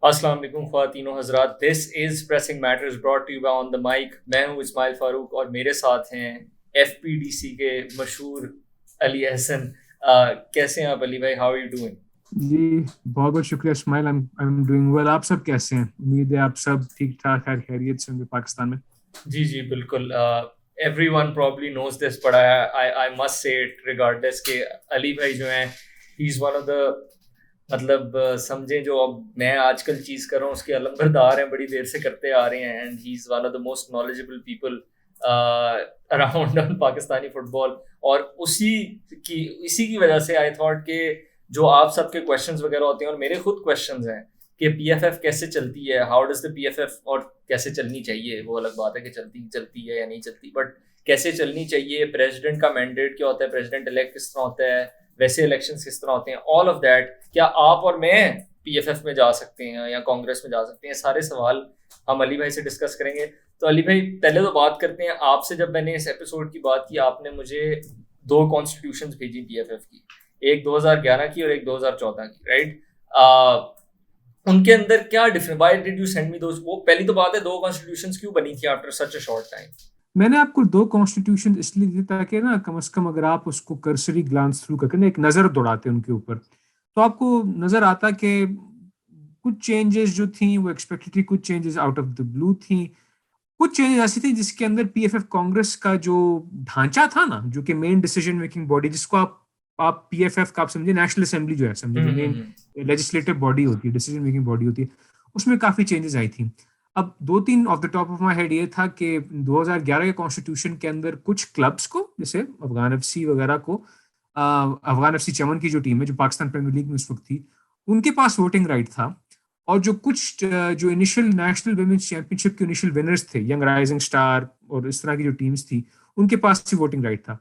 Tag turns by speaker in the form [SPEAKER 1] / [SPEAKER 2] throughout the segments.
[SPEAKER 1] अस्सलाम वालेकुम ख्वातीनो हजरात, this is pressing matters brought to you by on the mic. मैं हूं इस्माइल फारूक और मेरे साथ हैं एफपीडीसी के मशहूर अली हसन। कैसे हैं आप अली भाई? How are you doing?
[SPEAKER 2] जी, बहुत बहुत शुक्रिया Ismail. I am doing well. आप सब कैसे हैं? उम्मीद है आप सब ठीक ठाक खैर खैरियत से होंगे पाकिस्तान में।
[SPEAKER 1] जी जी बिल्कुल। Everyone probably knows this but I must say it regardless के अली भाई जो हैं, he is one of the, मतलब समझें, जो अब मैं आजकल चीज कर रहा हूँ उसके अलंबरदार हैं, बड़ी देर से करते आ रहे हैं, and he is one of the most knowledgeable people around on Pakistani football. और की इसी की वजह से आई थॉट कि जो आप सबके क्वेश्चंस वगैरह होते हैं और मेरे खुद क्वेश्चंस हैं कि पीएफएफ कैसे चलती है, हाउ डज द पीएफएफ, और कैसे चलनी चाहिए, वो अलग बात है कि चलती चलती है या नहीं चलती, बट कैसे चलनी चाहिए, प्रेसिडेंट का मैंडेट क्या होता है, प्रेसिडेंट इलेक्ट किस तरह होता है, वैसे इलेक्शंस किस तरह होते हैं, ऑल ऑफ दैट। क्या आप और मैं पीएफएफ में जा सकते हैं या कांग्रेस में जा सकते हैं? सारे सवाल हम अली भाई से डिस्कस करेंगे। तो अली भाई, पहले तो बात करते हैं आपसे। जब मैंने इस एपिसोड की बात की, आपने मुझे दो कॉन्स्टिट्यूशंस भेजी पीएफएफ की, एक 2011 की और एक 2014 की, राइट? उनके अंदर क्या difference, why did you send me those? वो पहली तो बात है, दो कॉन्स्टिट्यूशंस क्यों बनी थी after such a short time?
[SPEAKER 2] मैंने आपको दो कॉन्स्टिट्यूशन इसलिए दी ताकि ना कम से कम अगर आप उसको कर्सरी ग्लांस थ्रू करके ना एक नजर दौड़ाते उनके ऊपर, तो आपको नजर आता कि कुछ चेंजेस जो थी वो एक्सपेक्टेड थी, कुछ changes out of the blue थी, कुछ चेंजेस ऐसी थी जिसके अंदर पीएफएफ कांग्रेस का जो ढांचा था ना, जो कि मेन डिसीजन मेकिंग बॉडी, जिसको आप पीएफएफ का आप समझे नेशनल असेंबली जो है, समझे जो मेन
[SPEAKER 1] हम्म।
[SPEAKER 2] लेजिस्लेटिव बॉडी होती है, डिसीजन मेकिंग बॉडी होती है, उसमें काफी चेंजेस आई थी। अब दो तीन of the top of my head ये था कि 2011 के कॉन्स्टिट्यूशन के अंदर कुछ क्लब्स को, जैसे अफगान एफसी वगैरह को, अफगान एफसी चमन की जो टीम है जो पाकिस्तान प्रीमियर लीग में उस वक्त थी, उनके पास वोटिंग राइट था। और जो कुछ जो इनिशियल नेशनल वुमेन्स चैंपियनशिप के इनिशियल विनर्स थे, यंग राइजिंग स्टार और इस तरह की जो टीम्स थी, उनके पास भी वोटिंग राइट था।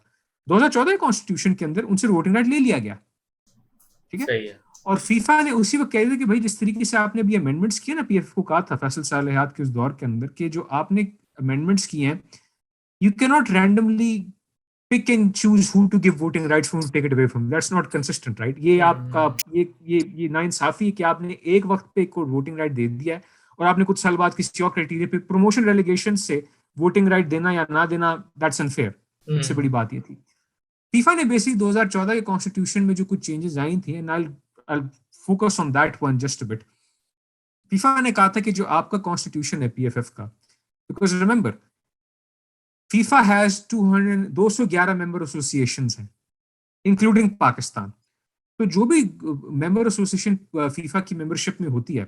[SPEAKER 2] 2014 कॉन्स्टिट्यूशन के अंदर उनसे वोटिंग राइट ले लिया गया। ठीक है।
[SPEAKER 1] सही है।
[SPEAKER 2] और फीफा ने उसी वक्त कह दिया कि भाई जिस तरीके से आपने अभी अमेंडमेंट्स किए ना, पीएफ को कहा था फैसल सालेहात के उस दौर के अंदर कि जो आपने अमेंडमेंट्स किए हैं, you can not randomly pick and choose who to give voting rights, who to take it away from. That's not consistent, right? ये आपका
[SPEAKER 1] हम्म।
[SPEAKER 2] ये नाइंसाफी है कि आपने एक वक्त पे को वोटिंग राइट दे दिया है और आपने कुछ साल बाद किसी और क्राइटेरिया पे प्रमोशन रेलिगेशन से वोटिंग राइट देना या ना देना, दैट्स अनफेयर। सबसे बड़ी
[SPEAKER 1] हम्म।
[SPEAKER 2] बात ये थी। फीफा ने बेसिक 2014 के कॉन्स्टिट्यूशन में जो कुछ चेंजेस आई थी, and I focus on that one just a bit. FIFA ने कहा था कि जो आपका कॉन्स्टिट्यूशन है पीएफएफ का, because remember FIFA has 211 member associations हैं, इंक्लूडिंग पाकिस्तान। तो जो भी मेंबर एसोसिएशन फीफा की मेंबरशिप में होती है,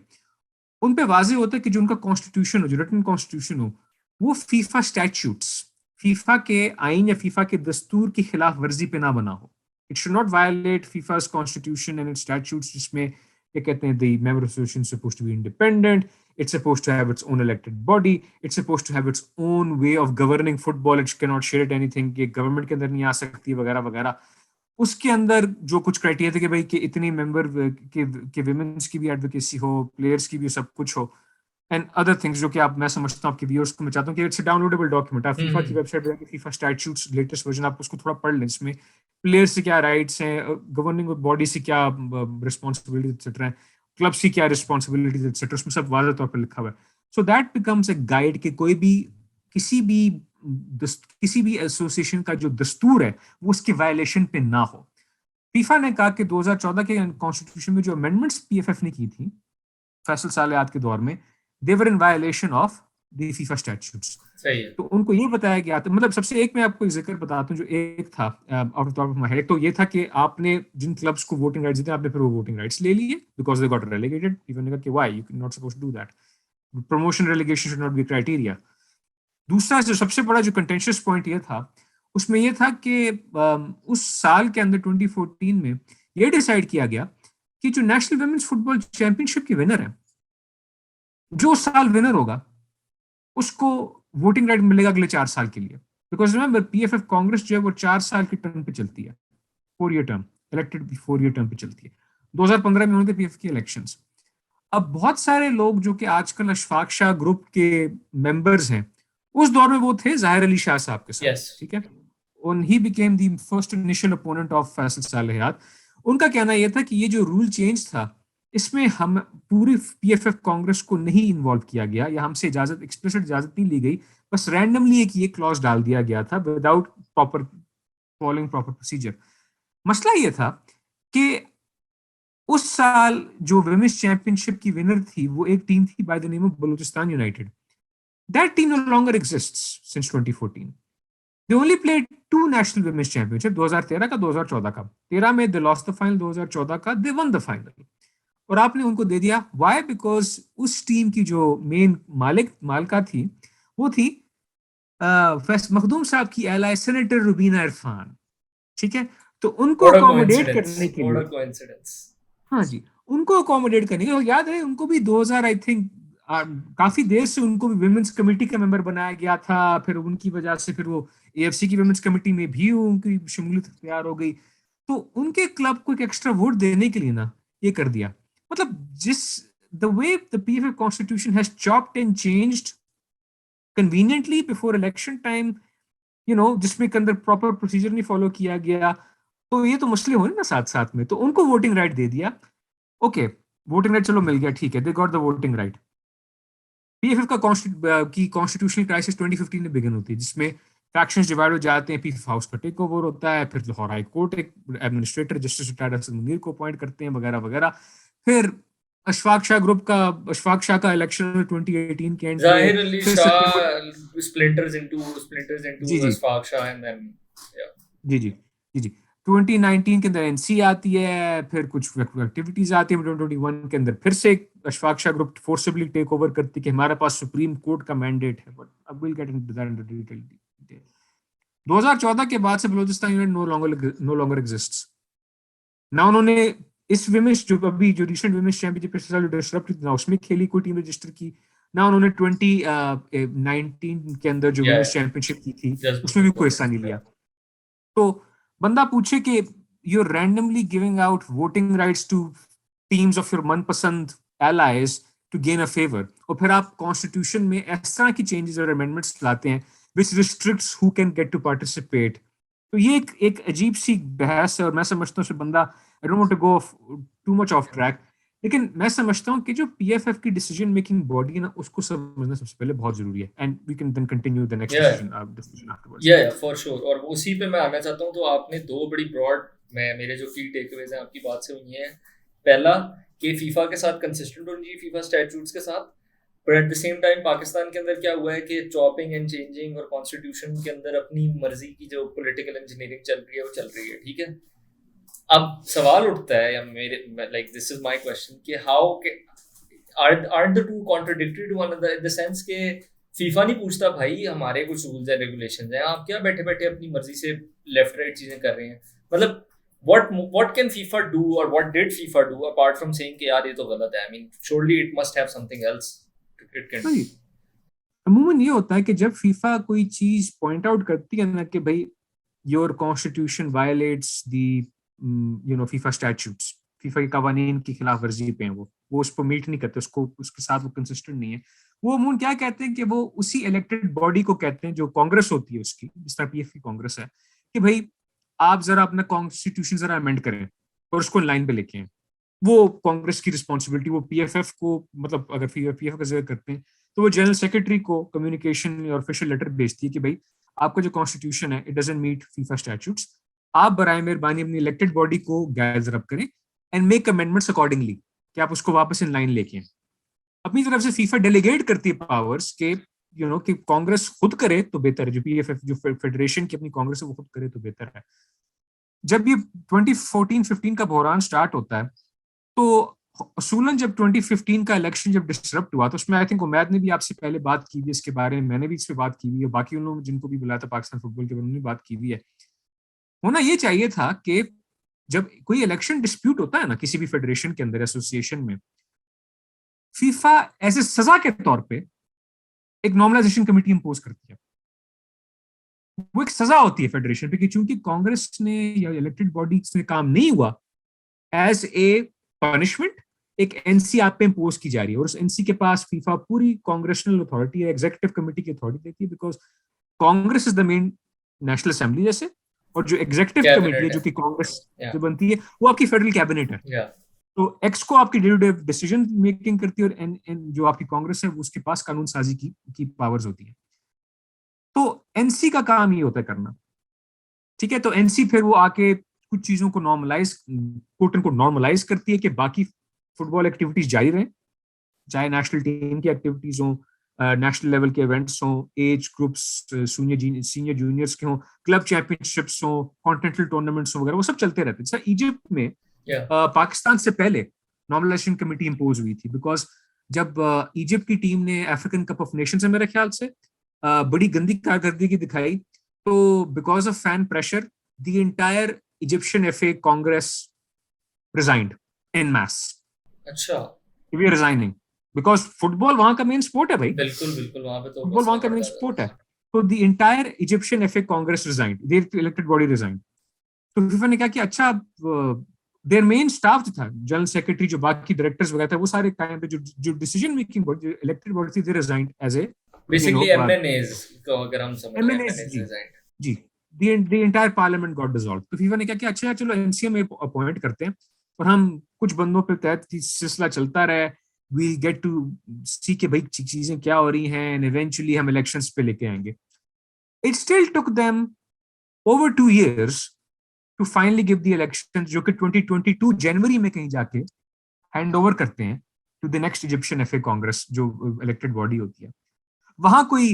[SPEAKER 2] उन पे वाजे होता है कि जो उनका कॉन्स्टिट्यूशन हो, जो रिटन कॉन्स्टिट्यूशन हो, वो फीफा स्टैट्यूट्स, फीफा के आइन या फीफा के दस्तूर की खिलाफ वर्जी पे ना बना हो। It should not violate FIFA's constitution and its statutes, जिसमें ये कहते हैं the member association suppose to be independent, it's supposed to have its own elected body, it's supposed to have its own way of governing football, it cannot share it anything, ये government के अंदर नहीं आ सकती वगैरह वगैरह। उसके अंदर जो कुछ क्राइटेरिया थे कि भाई कि इतनी मेंबर के विमेंस की भी एडवोकेसी हो, प्लेयर्स की भी सब कुछ हो, एंड अदर थिंग्स जो कि आप, मैं समझता हूँ आपके व्यूअर्स को मैं चाहता हूँ कि इट्स डाउनलोडेबल डॉक्यूमेंट। आप फीफा की
[SPEAKER 1] हम्म।
[SPEAKER 2] वेबसाइट पे फीफा स्टैट्यूट्स लेटेस्ट वर्जन आप उसको थोड़ा पढ़ लें, इसमें प्लेयर्स से क्या राइट्स हैं, गवर्निंग बॉडी से क्या रिस्पॉन्सिबिलिटीज एक्सेट्रा हैं, क्लब्स की क्या रिस्पॉन्सिबिलिटीज एक्सेट्रा, उसमें सब वाज़ेह तौर पर लिखा हुआ है। So that becomes a guide कि कोई भी किसी भी किसी भी एसोसिएशन का जो दस्तूर है वो उसके वायलेशन पे ना हो। फीफा ने कहा कि 2014 के कॉन्स्टिट्यूशन में जो अमेंडमेंट्स पीएफएफ ने की थी फैसल सालेहात के दौर में, दे वर in violation of the FIFA statutes.
[SPEAKER 1] सही है।
[SPEAKER 2] तो उनको ये बताया गया था, मतलब सबसे एक मैं आपको एक जिक्र बताता हूँ जो एक था out of top of my head. तो ये था कि आपने जिन क्लब्स को वोटिंग राइट्स दिए, आपने फिर वो वोटिंग राइट्स ले लिए because they got relegated. Even ने कहा कि why you not supposed to do that, promotion relegation should not be criteria. दूसरा जो सबसे बड़ा जो कंटेंशियस पॉइंट ये था, उसमें ये था कि उस साल के अंदर 2014 में ये डिसाइड किया गया कि जो नेशनल वुमेन्स फुटबॉल चैंपियनशिप के विनर है, जो साल विनर होगा उसको वोटिंग राइट मिलेगा अगले 4 साल के लिए। बिकॉज रिमेंबर पीएफएफ कांग्रेस जो है वो 4 साल की टर्म पे चलती है, 4 year term, elected 4 year term पे चलती है। 2015 में होने थे पीएफ के इलेक्शंस। अब बहुत सारे लोग जो कि आजकल अशफाक शाह ग्रुप के मेंबर्स हैं, उस दौर में वो थे जाहिर अली शाह साहब के साथ।
[SPEAKER 1] यस।
[SPEAKER 2] ठीक है। और he became the first initial opponent of Faisal सालेहात। उनका कहना यह था कि ये जो रूल चेंज था, इसमें हम पूरी पीएफएफ कांग्रेस को नहीं इन्वॉल्व किया गया या हमसे इजाजत एक्सप्लिसिट इजाजत नहीं ली गई, बस रैंडमली एक ये क्लॉज डाल दिया गया था without proper following proper procedure. मसला ये था कि उस साल जो विमेंस चैंपियनशिप की विनर थी वो एक टीम थी by the name of Balochistan united. That team no longer exists since 2014। They only played two national women's championship, 2013 का 2014 का। 13 में दे लॉस्ट द फाइनल, 2014 का दे वन द फाइनल। और आपने उनको दे दिया, व्हाई? बिकॉज उस टीम की जो मेन मालिका थी वो थी फैस मखदूम साहब की एलाई सेनेटर रुबीना इरफान। ठीक है, तो उनको अकोमोडेट करने के लिए, हाँ जी, उनको अकोमोडेट करने के लिए, याद है उनको भी 2000 आई थिंक काफी देर से उनको भी विमेंस कमेटी का मेंबर बनाया गया था, फिर उनकी वजह से फिर वो एएफसी की विमेंस कमेटी में भी उनकी शमूलियत तैयार हो गई, तो उनके क्लब को एक एक्स्ट्रा वोट देने के लिए ना ये कर दिया। मतलब जिस the way the PFF constitution has chopped and changed conveniently before election time, जिसमें के अंदर प्रॉपर प्रोसीजर नहीं फॉलो किया गया, तो ये तो मसले हो ना साथ साथ में। तो उनको वोटिंग राइट दे दिया, ओके, वोटिंग राइट चलो मिल गया, ठीक है, they got the voting right. PFF की कॉन्स्टिट्यूशनल क्राइसिस 2015 में बिगिन होती है, जिसमें फैक्शंस डिवाइड हो जाते हैं, पीएफएफ हाउस का टेक ओवर होता है, फिर लाहौर हाई कोर्ट एक administrator justice retired Hasan Munir को अपॉइंट करते हैं वगैरह वगैरह। फिर अशफाक शाह का इलेक्शन 2018 के एंड
[SPEAKER 1] Zahir
[SPEAKER 2] में
[SPEAKER 1] Ali
[SPEAKER 2] फिर
[SPEAKER 1] Shah splinters into
[SPEAKER 2] जी जी
[SPEAKER 1] Ashfaq Shah and then yeah.
[SPEAKER 2] जी जी जी जी 2019 के अंदर एनसी आती है, फिर कुछ एक्टिविटीज आती है 2021 के अंदर, फिर से Ashfaq Shah group forcibly take over करती है कि हमारे पास सुप्रीम कोर्ट का मैंडेट है, बट अब will get into that in detail. 2014 के बाद से Balochistan unit no longer exists ना। उन्होंने इस विमेंस जो रिसेंट विमेंस चैंपियनशिप पिछले साल डिसरप्ट ना उसमें खेली कोई टीम रजिस्टर की, ना उन्होंने 2019 के अंदर जो विमेंस चैंपियनशिप की थी उसमें भी कोई हिस्सा नहीं लिया। तो बंदा पूछे कि you randomly giving out voting rights to teams of your मनपसंद allies to gain a favour, और फिर आप कॉन्स्टिट्यूशन में इस तरह की चेंजेस और अमेंडमेंट्स लाते हैं which restricts who can get to participate. तो ये एक अजीब सी बहस है, और मैं समझता हूँ बंदा I don't want to go too much off track, लेकिन मैं समझता हूँ कि जो पीएफएफ की डिसीजन मेकिंग बॉडी है ना, उसको समझना सबसे पहले बहुत जरूरी है, and we can then continue the next discussion afterwards.
[SPEAKER 1] Yeah for sure. और उसी पे मैं आना चाहता हूँ। तो आपने दो बड़ी ब्रॉड मेरे जो की टेकअवेज हैं आपकी बात से वो ये है, पहला कि फीफा के साथ कंसिस्टेंट होनी चाहिए, फीफा स्टैट्यूट्स के साथ, पर eight the same time Pakistan के अंदर क्या हुआ है कि चॉपिंग एंड चेंजिंग और कॉन्स्टिट्यूशन के अंदर अपनी मर्जी की जो पॉलिटिकल इंजीनियरिंग चल रही है वो चल रही है, ठीक है। अब सवाल उठता है, या मेरे like this is my question कि how are the two contradictory to one another, in the sense के फीफा नहीं पूछता भाई हमारे कुछ रूल्स एंड रेगुलेशंस हैं, आप क्या बैठे बैठे अपनी मर्जी से लेफ्ट राइट चीजें कर रहे हैं। मतलब what can FIFA do or what did FIFA do apart from saying कि यार ये तो गलत है? I mean surely it must have something else it can do.
[SPEAKER 2] अमूमन ये होता है कि जब फीफा कोई चीज पॉइंट आउट करती है ना कि भाई your constitution violets the FIFA statutes, FIFA के कवानीन की खिलाफ वर्जी पे हैं, वो उस पर मीट नहीं करते, उसके साथ वो कंसिस्टेंट नहीं है। वो अमूमन क्या कहते हैं कि वो उसी इलेक्टेड बॉडी को कहते हैं, जो कांग्रेस होती है उसकी, जिस तरह पीएफ की कांग्रेस है, कि भाई आप जरा अपना कॉन्स्टिट्यूशन जरा अमेंड करें और उसको लाइन पे लेके आए। वो कांग्रेस की रिस्पॉन्सिबिलिटी, वो पीएफएफ को, मतलब अगर पीएफ का जिक्र करते हैं तो वो जनरल सेक्रेटरी को कम्युनिकेशन और ऑफिशियल लेटर भेजती है कि भाई आपका जो कॉन्स्टिट्यूशन है it doesn't meet FIFA statutes, आप बराए मेहरबानी अपनी इलेक्टेड बॉडी को गैदर अप करें एंड मेक अमेंडमेंट्स अकॉर्डिंगली, कि आप उसको वापस इन लाइन लेके आए। अपनी तरफ से फीफा डेलीगेट करती है पावर्स के कि कांग्रेस खुद करे तो बेहतर है, जो पीएफएफ जो फेडरेशन की अपनी कांग्रेस है वो खुद करे तो बेहतर है। जब ये 2014-15 का बहरान स्टार्ट होता है, तो असूलन जब 2015 का इलेक्शन जब डिसरप्ट हुआ, तो उसमें आई थिंक उमैद ने भी आपसे पहले बात की हुई इसके बारे में, मैंने भी इस पे बात की हुई है, बाकी उन लोगों जिनको भी बुलाया था पाकिस्तान फुटबॉल के, उन्होंने बात की हुई है। होना ये चाहिए था कि जब कोई इलेक्शन डिस्प्यूट होता है ना किसी भी फेडरेशन के अंदर, एसोसिएशन में, फीफा ऐसे सजा के तौर पे एक नॉर्मलाइजेशन कमेटी इंपोज करती है। वो एक सजा होती है फेडरेशन पे कि चूंकि कांग्रेस ने या इलेक्टेड बॉडी से काम नहीं हुआ, एज ए पनिशमेंट एक एनसी आप पे इंपोज की जा रही है, और उस एनसी के पास फीफा पूरी कांग्रेशनल अथॉरिटी है, एग्जीक्यूटिव कमेटी की अथॉरिटी देती है, because Congress is the main national assembly जैसे, और जो एग्जीक्यूटिव कमेटी है जो कि कांग्रेस जो बनती है वो आपकी फेडरल कैबिनेट है। तो एक्स को आपकी day to day decision making करती है, और जो आपकी कांग्रेस है उसके पास कानून साजी की पावर्स होती है। तो एनसी का काम ये होता है करना, ठीक है। तो एनसी फिर वो आके कुछ चीजों को नॉर्मलाइज, कोर्ट को नॉर्मलाइज करती है कि बाकी फुटबॉल एक्टिविटीज जारी रहें, चाहे नेशनल टीम की एक्टिविटीज हो, नेशनल लेवल के इवेंट्स हो, एज ग्रुप्स, सीनियर जूनियर्स के हो, क्लब चैंपियनशिप्स हो, कॉन्टिनेंटल टूर्नामेंट्स हो वगैरह, वो सब चलते रहते हैं। सर इजिप्ट में पाकिस्तान से पहले नॉर्मलाइजेशन कमेटी इंपोज हुई थी, बिकॉज जब इजिप्ट की टीम ने अफ्रीकन कप ऑफ नेशंस में मेरे ख्याल से बड़ी गंदी कारकर्दगी दिखाई, तो because of fan pressure the entire Egyptian FA congress resigned in mass.
[SPEAKER 1] अच्छा,
[SPEAKER 2] we are resigning because football वहां का मेन स्पोर्ट है भाई,
[SPEAKER 1] बिल्कुल बिल्कुल, वहां पे तो
[SPEAKER 2] फुटबॉल वहां का मेन स्पोर्ट है। तो the entire Egyptian FA congress resigned, their elected body resigned. तो फीफा ने कहा कि अच्छा, देयर मेन स्टाफ जो था, जनरल सेक्रेटरी, जो बाकी डायरेक्टर्स वगैरह थे, वो सारे टाइम पे जो decision making body, elected body थी, they resigned as a
[SPEAKER 1] basically MNAs को अगर हम समझें,
[SPEAKER 2] एमएनएज
[SPEAKER 1] रिजाइंड
[SPEAKER 2] जी, the entire parliament got dissolve. तो फीफा ने क्या किया, अच्छा चलो एनसीए में अपॉइंट करते हैं और हम कुछ बंदों पे तहत सिलसिला चलता रहे, वी गेट टू सी के भाई चीजें क्या हो रही हैं, एंड इवेंचुअली हम इलेक्शंस पे लेके आएंगे। It still took them over 2 years to finally give the election, जो कि 2022 जनवरी में कहीं जाके हैंड ओवर करते हैं to the next Egyptian FA congress, जो इलेक्टेड बॉडी होती है। वहां कोई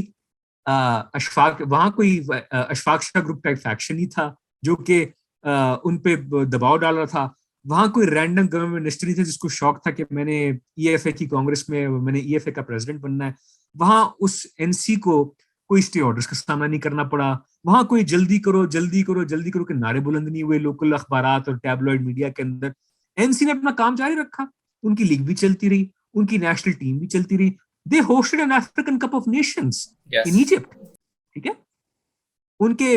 [SPEAKER 2] अशफाक शाह ग्रुप का एक फैक्शन ही था जो कि उन पे दबाव डाल रहा था। वहां कोई रैंडम गवर्नमेंट मिनिस्टर नहीं था जिसको शौक था कि मैंने ईएफए की कांग्रेस में, मैंने ईएफए का प्रेसिडेंट बनना है। वहां उस एनसी को कोई स्टे ऑर्डर्स का सामना नहीं करना पड़ा। वहां कोई जल्दी करो जल्दी करो जल्दी करो के नारे बुलंद नहीं हुए लोकल अखबारात और टैबलॉइड मीडिया के अंदर। एनसी ने अपना काम जारी रखा, उनकी लीग भी चलती रही, उनकी नेशनल टीम भी चलती रही। They hosted an African cup of nations in Egypt, ठीक है। उनके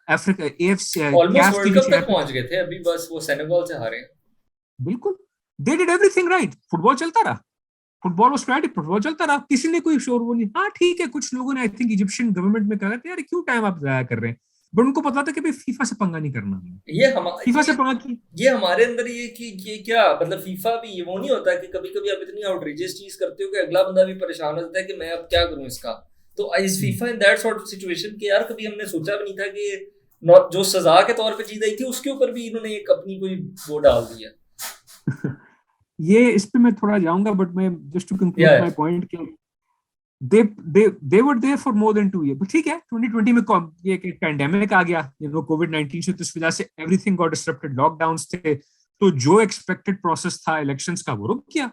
[SPEAKER 2] Africa AFC
[SPEAKER 1] almost world cup तक पहुंच गए थे, अभी बस वो सेनेगल से हारे।
[SPEAKER 2] बिल्कुल, they did everything right, football चलता रहा, फुटबॉल वाज क्राइटेड, फुटबॉल चलता रहा, किसी ने कोई शोर वो नहीं। हाँ ठीक है, कुछ लोगों ने आई थिंक इजिप्शियन गवर्नमेंट में कहा था यार क्यों टाइम आप जाया कर रहे हैं, बट उनको पता था कि भाई फीफा से पंगा नहीं करना, फीफा से पंगा की
[SPEAKER 1] ये हमारे अंदर ये कि ये क्या मतलब फीफा भी ये वो नहीं होता कि कभी कभी आप इतनी आउटरीजियस चीज करते हो कि अगला बंदा भी परेशान हो जाता है कि मैं अब क्या करूं इसका। तो इस FIFA in that sort of situation कि यार कभी हमने सोचा भी नहीं था कि जो सजा के तौर पे चीज आई थी उसके ऊपर भी इन्होंने एक अपनी कोई वो डाल दिया।
[SPEAKER 2] ये इस पे मैं थोड़ा जाऊंगा, बट मैं just to conclude my point कि they were there for more than 2 years। but ठीक है, 2020 में ये पैंडेमिक आ गया, कोविड-19 से, तो इस वजह से एवरीथिंग गॉट डिसरप्टेड, लॉकडाउन्स थे, तो जो एक्सपेक्टेड प्रोसेस था इलेक्शंस का वो रुक गया,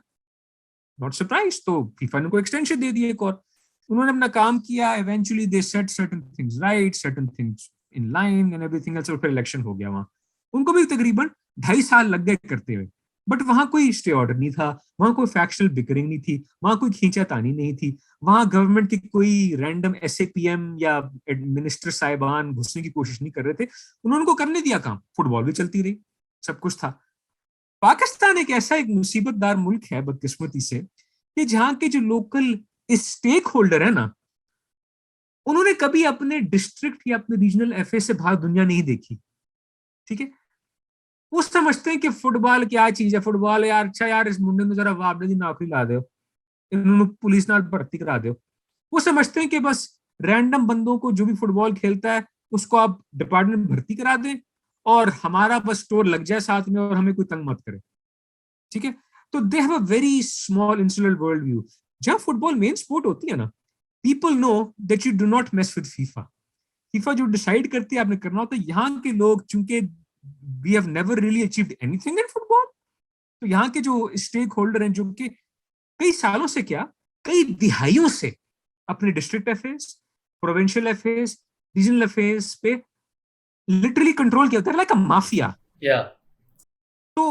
[SPEAKER 2] नॉट सरप्राइज। तो फीफा ने को एक्सटेंशन दे दिए एक और, उन्होंने अपना काम किया, eventually they set certain things right, certain things in line and everything else, और फिर इलेक्शन हो गया। वहां उनको भी तकरीबन 2.5 साल लग गए करते हुए, बट वहां कोई स्टे ऑर्डर नहीं था, वहां कोई फैक्शनल बिकरिंग नहीं थी, वहां कोई खींचातानी नहीं थी, वहां गवर्नमेंट की कोई रैंडम एसएपीएम या मिनिस्टर साहिबान घुसने की कोशिश नहीं कर रहे थे, उन्होंने को करने दिया काम, फुटबॉल भी चलती रही, सब कुछ था। पाकिस्तान एक ऐसा एक मुसीबतदार मुल्क है बदकिस्मती से कि जहां के जो लोकल स्टेक होल्डर है ना, उन्होंने कभी अपने डिस्ट्रिक्ट या अपने रीजनल एफए से बाहर दुनिया नहीं देखी, ठीक है। वो समझते हैं कि फुटबॉल क्या चीज है, फुटबॉल यार अच्छा यार इस मुंडे में जरा वापने की नौकरी ला दो, इन्होंने पुलिस नाल भर्ती करा दो। वो समझते हैं कि बस रैंडम बंदों को जो भी फुटबॉल खेलता है उसको आप डिपार्टमेंट में भर्ती करा दें और हमारा बस स्टोर लग जाए साथ में और हमें कोई तंग मत करे, ठीक है। तो they have a very small insular world view. जब फुटबॉल मेन स्पोर्ट होती है ना, people know that you do not mess with FIFA. FIFA जो डिसाइड करती है आपने करना होता है, यहाँ के लोग चूंकि we have never really achieved anything in football, तो यहाँ के जो स्टेक होल्डर हैं जो कि कई सालों से क्या कई दिहाइयों से अपने district affairs, provincial affairs, regional affairs पे लिटरली कंट्रोल किया होता है, लाइक अ माफिया। तो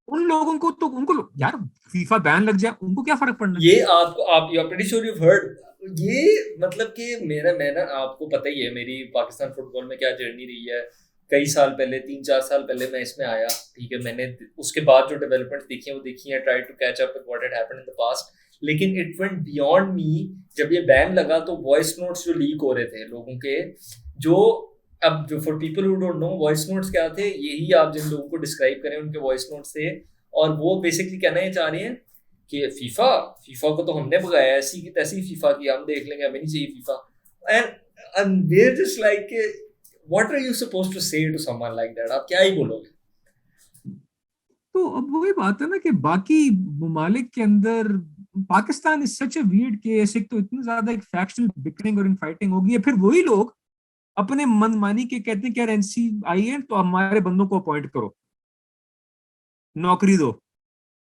[SPEAKER 2] उन लोगों को तो उनको यार फीफा बैन लग जाए उनको क्या फर्क पड़ना।
[SPEAKER 1] ये आप you are pretty sure you have heard ये, मतलब कि मैं आपको पता ही है मेरी पाकिस्तान फुटबॉल में क्या जर्नी रही है। कई साल पहले 3-4 साल पहले मैं इसमें आया, ठीक है। मैंने उसके बाद जो डेवलपमेंट देखी है वो देखी है, try to catch up with what had happened in the past, लेकिन इट वेंट बियॉन्ड मी। जब ये बैन लगा तो वॉइस नोट्स जो लीक हो रहे थे लोगों के, जो अब जो for people who don't know voice notes क्या थे, यही आप जिन लोगों को डिस्क्राइब करें उनके वॉइस नोट्स थे। और वो बेसिकली कहना ये चाह रही है कि फीफा फीफा को तो हमने भगाया, ऐसी की तैसी फीफा की हम देख लेंगे, हमें नहीं चाहिए FIFA. And there just like what are you supposed to say to someone like that? आप क्या ही बोलोगे?
[SPEAKER 2] तो अब वही बात है ना कि बाकी ममालिक के अंदर Pakistan is such A weird case. एक तो इतनी ज्यादा एक फैक्शनल बिकरिंग और इनफाइटिंग होगी है, फिर वही लोग अपने मनमानी के कहते हैं कि यार एनसी आई है तो हमारे बंदों को अपॉइंट करो, नौकरी दो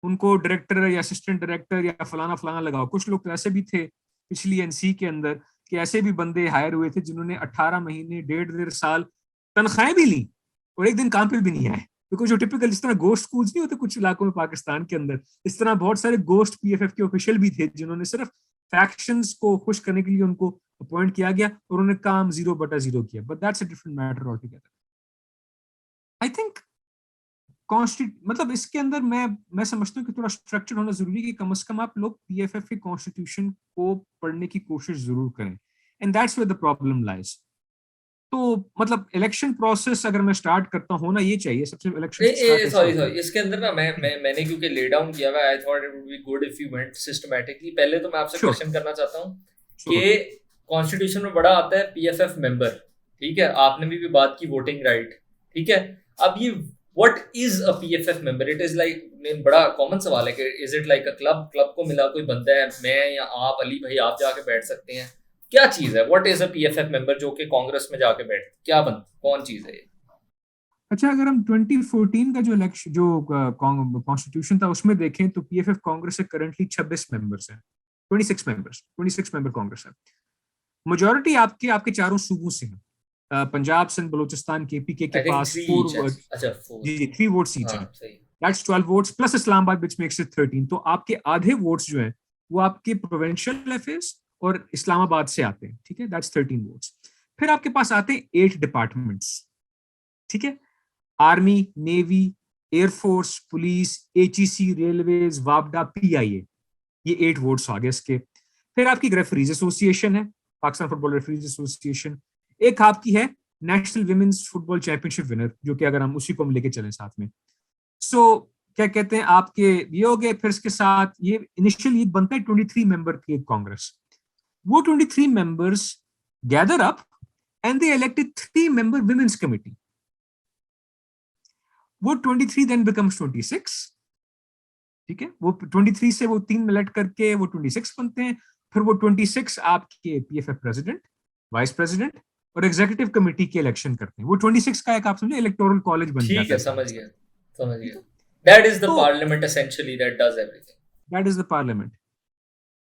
[SPEAKER 2] उनको, डायरेक्टर या असिस्टेंट डायरेक्टर या फलाना फलाना लगाओ। कुछ लोग तो ऐसे भी थे पिछली एनसी के अंदर कि ऐसे भी बंदे हायर हुए थे जिन्होंने 18 महीने 1.5 साल तनख्वाहें भी ली और एक दिन काम पे भी नहीं आए। बिकॉज जो टिपिकल जिस तरह गोस्ट स्कूल्स नहीं होते कुछ इलाकों में पाकिस्तान के अंदर, इस तरह बहुत सारे गोस्ट पीएफएफ के ऑफिशियल भी थे जिन्होंने सिर्फ फैक्शंस को खुश करने के लिए उनको अपॉइंट किया गया और उन्होंने काम 0/0 किया। But that's a different matter all together. I think मतलब इसके अंदर मैं समझता हूँ कि थोड़ा स्ट्रक्चर होना जरूरी है कि कम से कम आप लोग पीएफएफ के कॉन्स्टिट्यूशन को पढ़ने की कोशिश जरूर करें, and that's where the problem lies. तो मतलब इलेक्शन प्रोसेस अगर मैं स्टार्ट करता हूँ ना, ये चाहिए सबसे इलेक्शन स्टार्ट
[SPEAKER 1] सॉरी इसके अंदर ना मैंने क्योंकि ले डाउन किया हुआ, I thought it would be good if you went systematically. पहले तो मैं आपसे क्वेश्चन करना चाहता हूँ कि कॉन्स्टिट्यूशन में बड़ा आता है पीएफएफ मेंबर, ठीक है, आपने भी बात की वोटिंग राइट, ठीक है। अब ये what is a PFF member? It is like, बड़ा कॉमन सवाल है कि is it like a club को मिला कोई बंदा है, मैं या आप अली भाई आप जाके बैठ सकते हैं, क्या चीज है? What is a PFF member जो कि कांग्रेस में जाके बैठ, क्या कौन चीज है ये?
[SPEAKER 2] अच्छा, अगर हम 2014 का जो इलेक्शन जो कॉन्स्टिट्यूशन था उसमें देखें तो पीएफएफ कांग्रेस से करंटली 26 मेंबर्स हैं, 26 मेंबर कांग्रेस है। मेजॉरिटी आपके आपके चारों सूबों से हैं, पंजाब सिंध बलूचिस्तान केपीके के पास 3 वोट्स ईच हैं, that's 12 votes plus Islamabad which makes it 13। तो आपके आधे वोट्स जो हैं वो आपके प्रोविंशियल अफेयर्स और इस्लामाबाद से आते हैं, ठीक है, दैट्स 13 वोट्स। फिर आपके पास आते हैं 8 डिपार्टमेंट्स, ठीक है, army, navy, air force, police, HEC, railways, वापडा, पीआईए, ये 8 वोट्स आ गए इसके। फिर आपकी रेफरीज एसोसिएशन है, पाकिस्तान फुटबॉल रेफरीज एसोसिएशन। एक आपकी है national women's football championship winner, जो कि अगर हम उसी को हम लेके चलें साथ में, सो क्या कहते हैं आपके ये हो गए। फिर इसके साथ ये इनिशियली बनता है 23 मेंबर की एक कांग्रेस। वो 23 members gather up and they elected 3 member women's committee. वो 23 देन बिकम्स 26, ठीक है, वो 23 से वो 3 मिलट करके वो 26 बनते हैं। फिर वो 26 आपके पीएफएफ प्रेसिडेंट, वाइस प्रेसिडेंट और एग्जीक्यूटिव कमेटी के इलेक्शन करते हैं। वो 26 का एक आप समझे इलेक्टोरल कॉलेज बन जाता है।
[SPEAKER 1] ठीक है, समझ गया। That is the parliament essentially that does everything, that
[SPEAKER 2] is the parliament.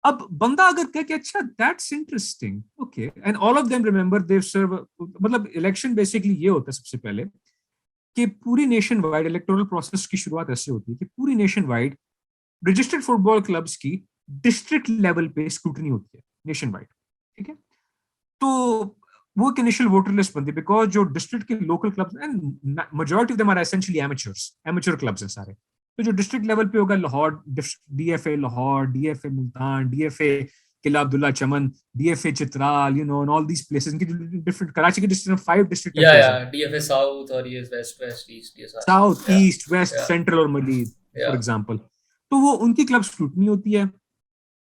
[SPEAKER 2] अब बंदा अगर कहे कि अच्छा that's interesting, okay, and all of them remember they serve, मतलब इलेक्शन बेसिकली ये होता है सबसे पहले कि पूरी नेशन वाइड इलेक्टोरल प्रोसेस की शुरुआत ऐसे होती है कि पूरी nation wide registered football clubs की डिस्ट्रिक्ट लेवल पे स्क्रूटनी होती है नेशन वाइड, ठीक है। तो वो एक इनिशियल वोटर लिस्ट बनती है बिकॉज जो डिस्ट्रिक्ट के local clubs and majority of them are essentially amateur clubs हैं सारे। तो जो डिस्ट्रिक्ट लेवल पे होगा Lahore DFA Lahore, DFA Multan, DFA Killa Abdullah Chaman, DFA Chitral, you know, and all these places इनकी डिफरेंट कराची के डिस्ट्रिक्ट 5 डिस्ट्रिक्ट
[SPEAKER 1] डीएफए साउथ और ये वेस्ट ईस्ट, ये
[SPEAKER 2] साउथ ईस्ट वेस्ट सेंट्रल और मलीद फॉर एग्जांपल। तो वो उनकी क्लब स्क्रूटनी होती है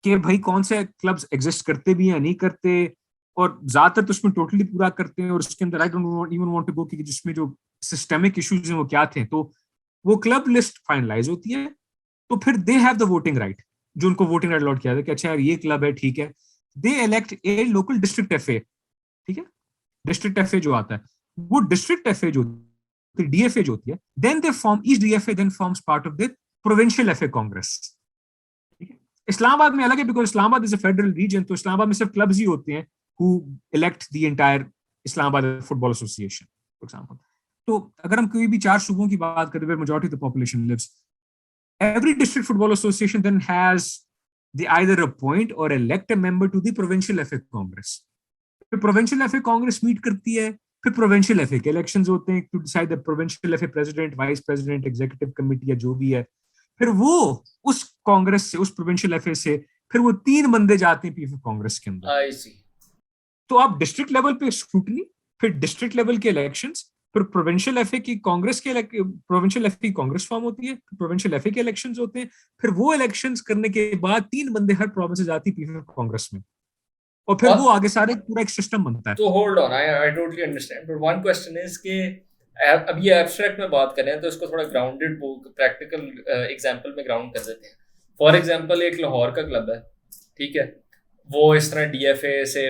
[SPEAKER 2] कि भाई कौन से क्लब्स एग्जिस्ट करते भी हैं नहीं करते, और ज्यादातर तो उसमें टोटली पूरा करते हैं। और उसके अंदर I don't even want to go कि जिसमें जो सिस्टेमिक इश्यूज हैं वो क्या थे। तो वो क्लब लिस्ट फाइनलाइज होती है, तो फिर they have the voting right, जो उनको वोटिंग राइट अलॉट किया था कि अच्छा यार ये क्लब है, ठीक है। They elect a local district FA, ठीक है, डिस्ट्रिक्ट एफए जो आता है वो डिस्ट्रिक्ट एफए जो डीएफए जो होती है, then they form each DFA then forms part of the provincial FA congress, ठीक है। इस्लामाबाद में अलग है because Islamabad is a federal region, तो इस्लामाबाद में सिर्फ क्लब्स ही होते हैं who elect the entire Islamabad Football Association, for example. तो अगर हम कोई भी 4 सूबों की बात करें where majority of the population lives, every district football association then has they either appoint or elect a member to the provincial FA Congress. फिर provincial FA Congress meet करती है, फिर provincial FA के elections होते हैं to decide the provincial FA president, vice president, executive committee या जो भी है। फिर वो उस कांग्रेस से, उस provincial FA से फिर वो 3 बंदे जाते हैं पीएफएफ कांग्रेस के अंदर।
[SPEAKER 1] I see.
[SPEAKER 2] तो आप डिस्ट्रिक्ट लेवल पे स्क्रूटनी, फिर डिस्ट्रिक्ट लेवल के इलेक्शंस, फिर प्रोविंशियल एफए की कांग्रेस फॉर्म होती है, प्रोविंशियल एफए के इलेक्शंस होते हैं, फिर वो इलेक्शंस करने के बाद 3 बंदे हर प्रोविंस से जाती पीएफएफ कांग्रेस में, और फिर वो आगे सारे पूरा एक सिस्टम बनता है।
[SPEAKER 1] तो hold on, I totally understand, but one question is कि अब ये एब्स्ट्रैक्ट में बात करें तो इसको थोड़ा ग्राउंडेड प्रैक्टिकल एग्जांपल में ग्राउंड कर देते हैं। फॉर एग्जांपल एक लाहौर का क्लब है, ठीक है, वो इस तरह डीएफए से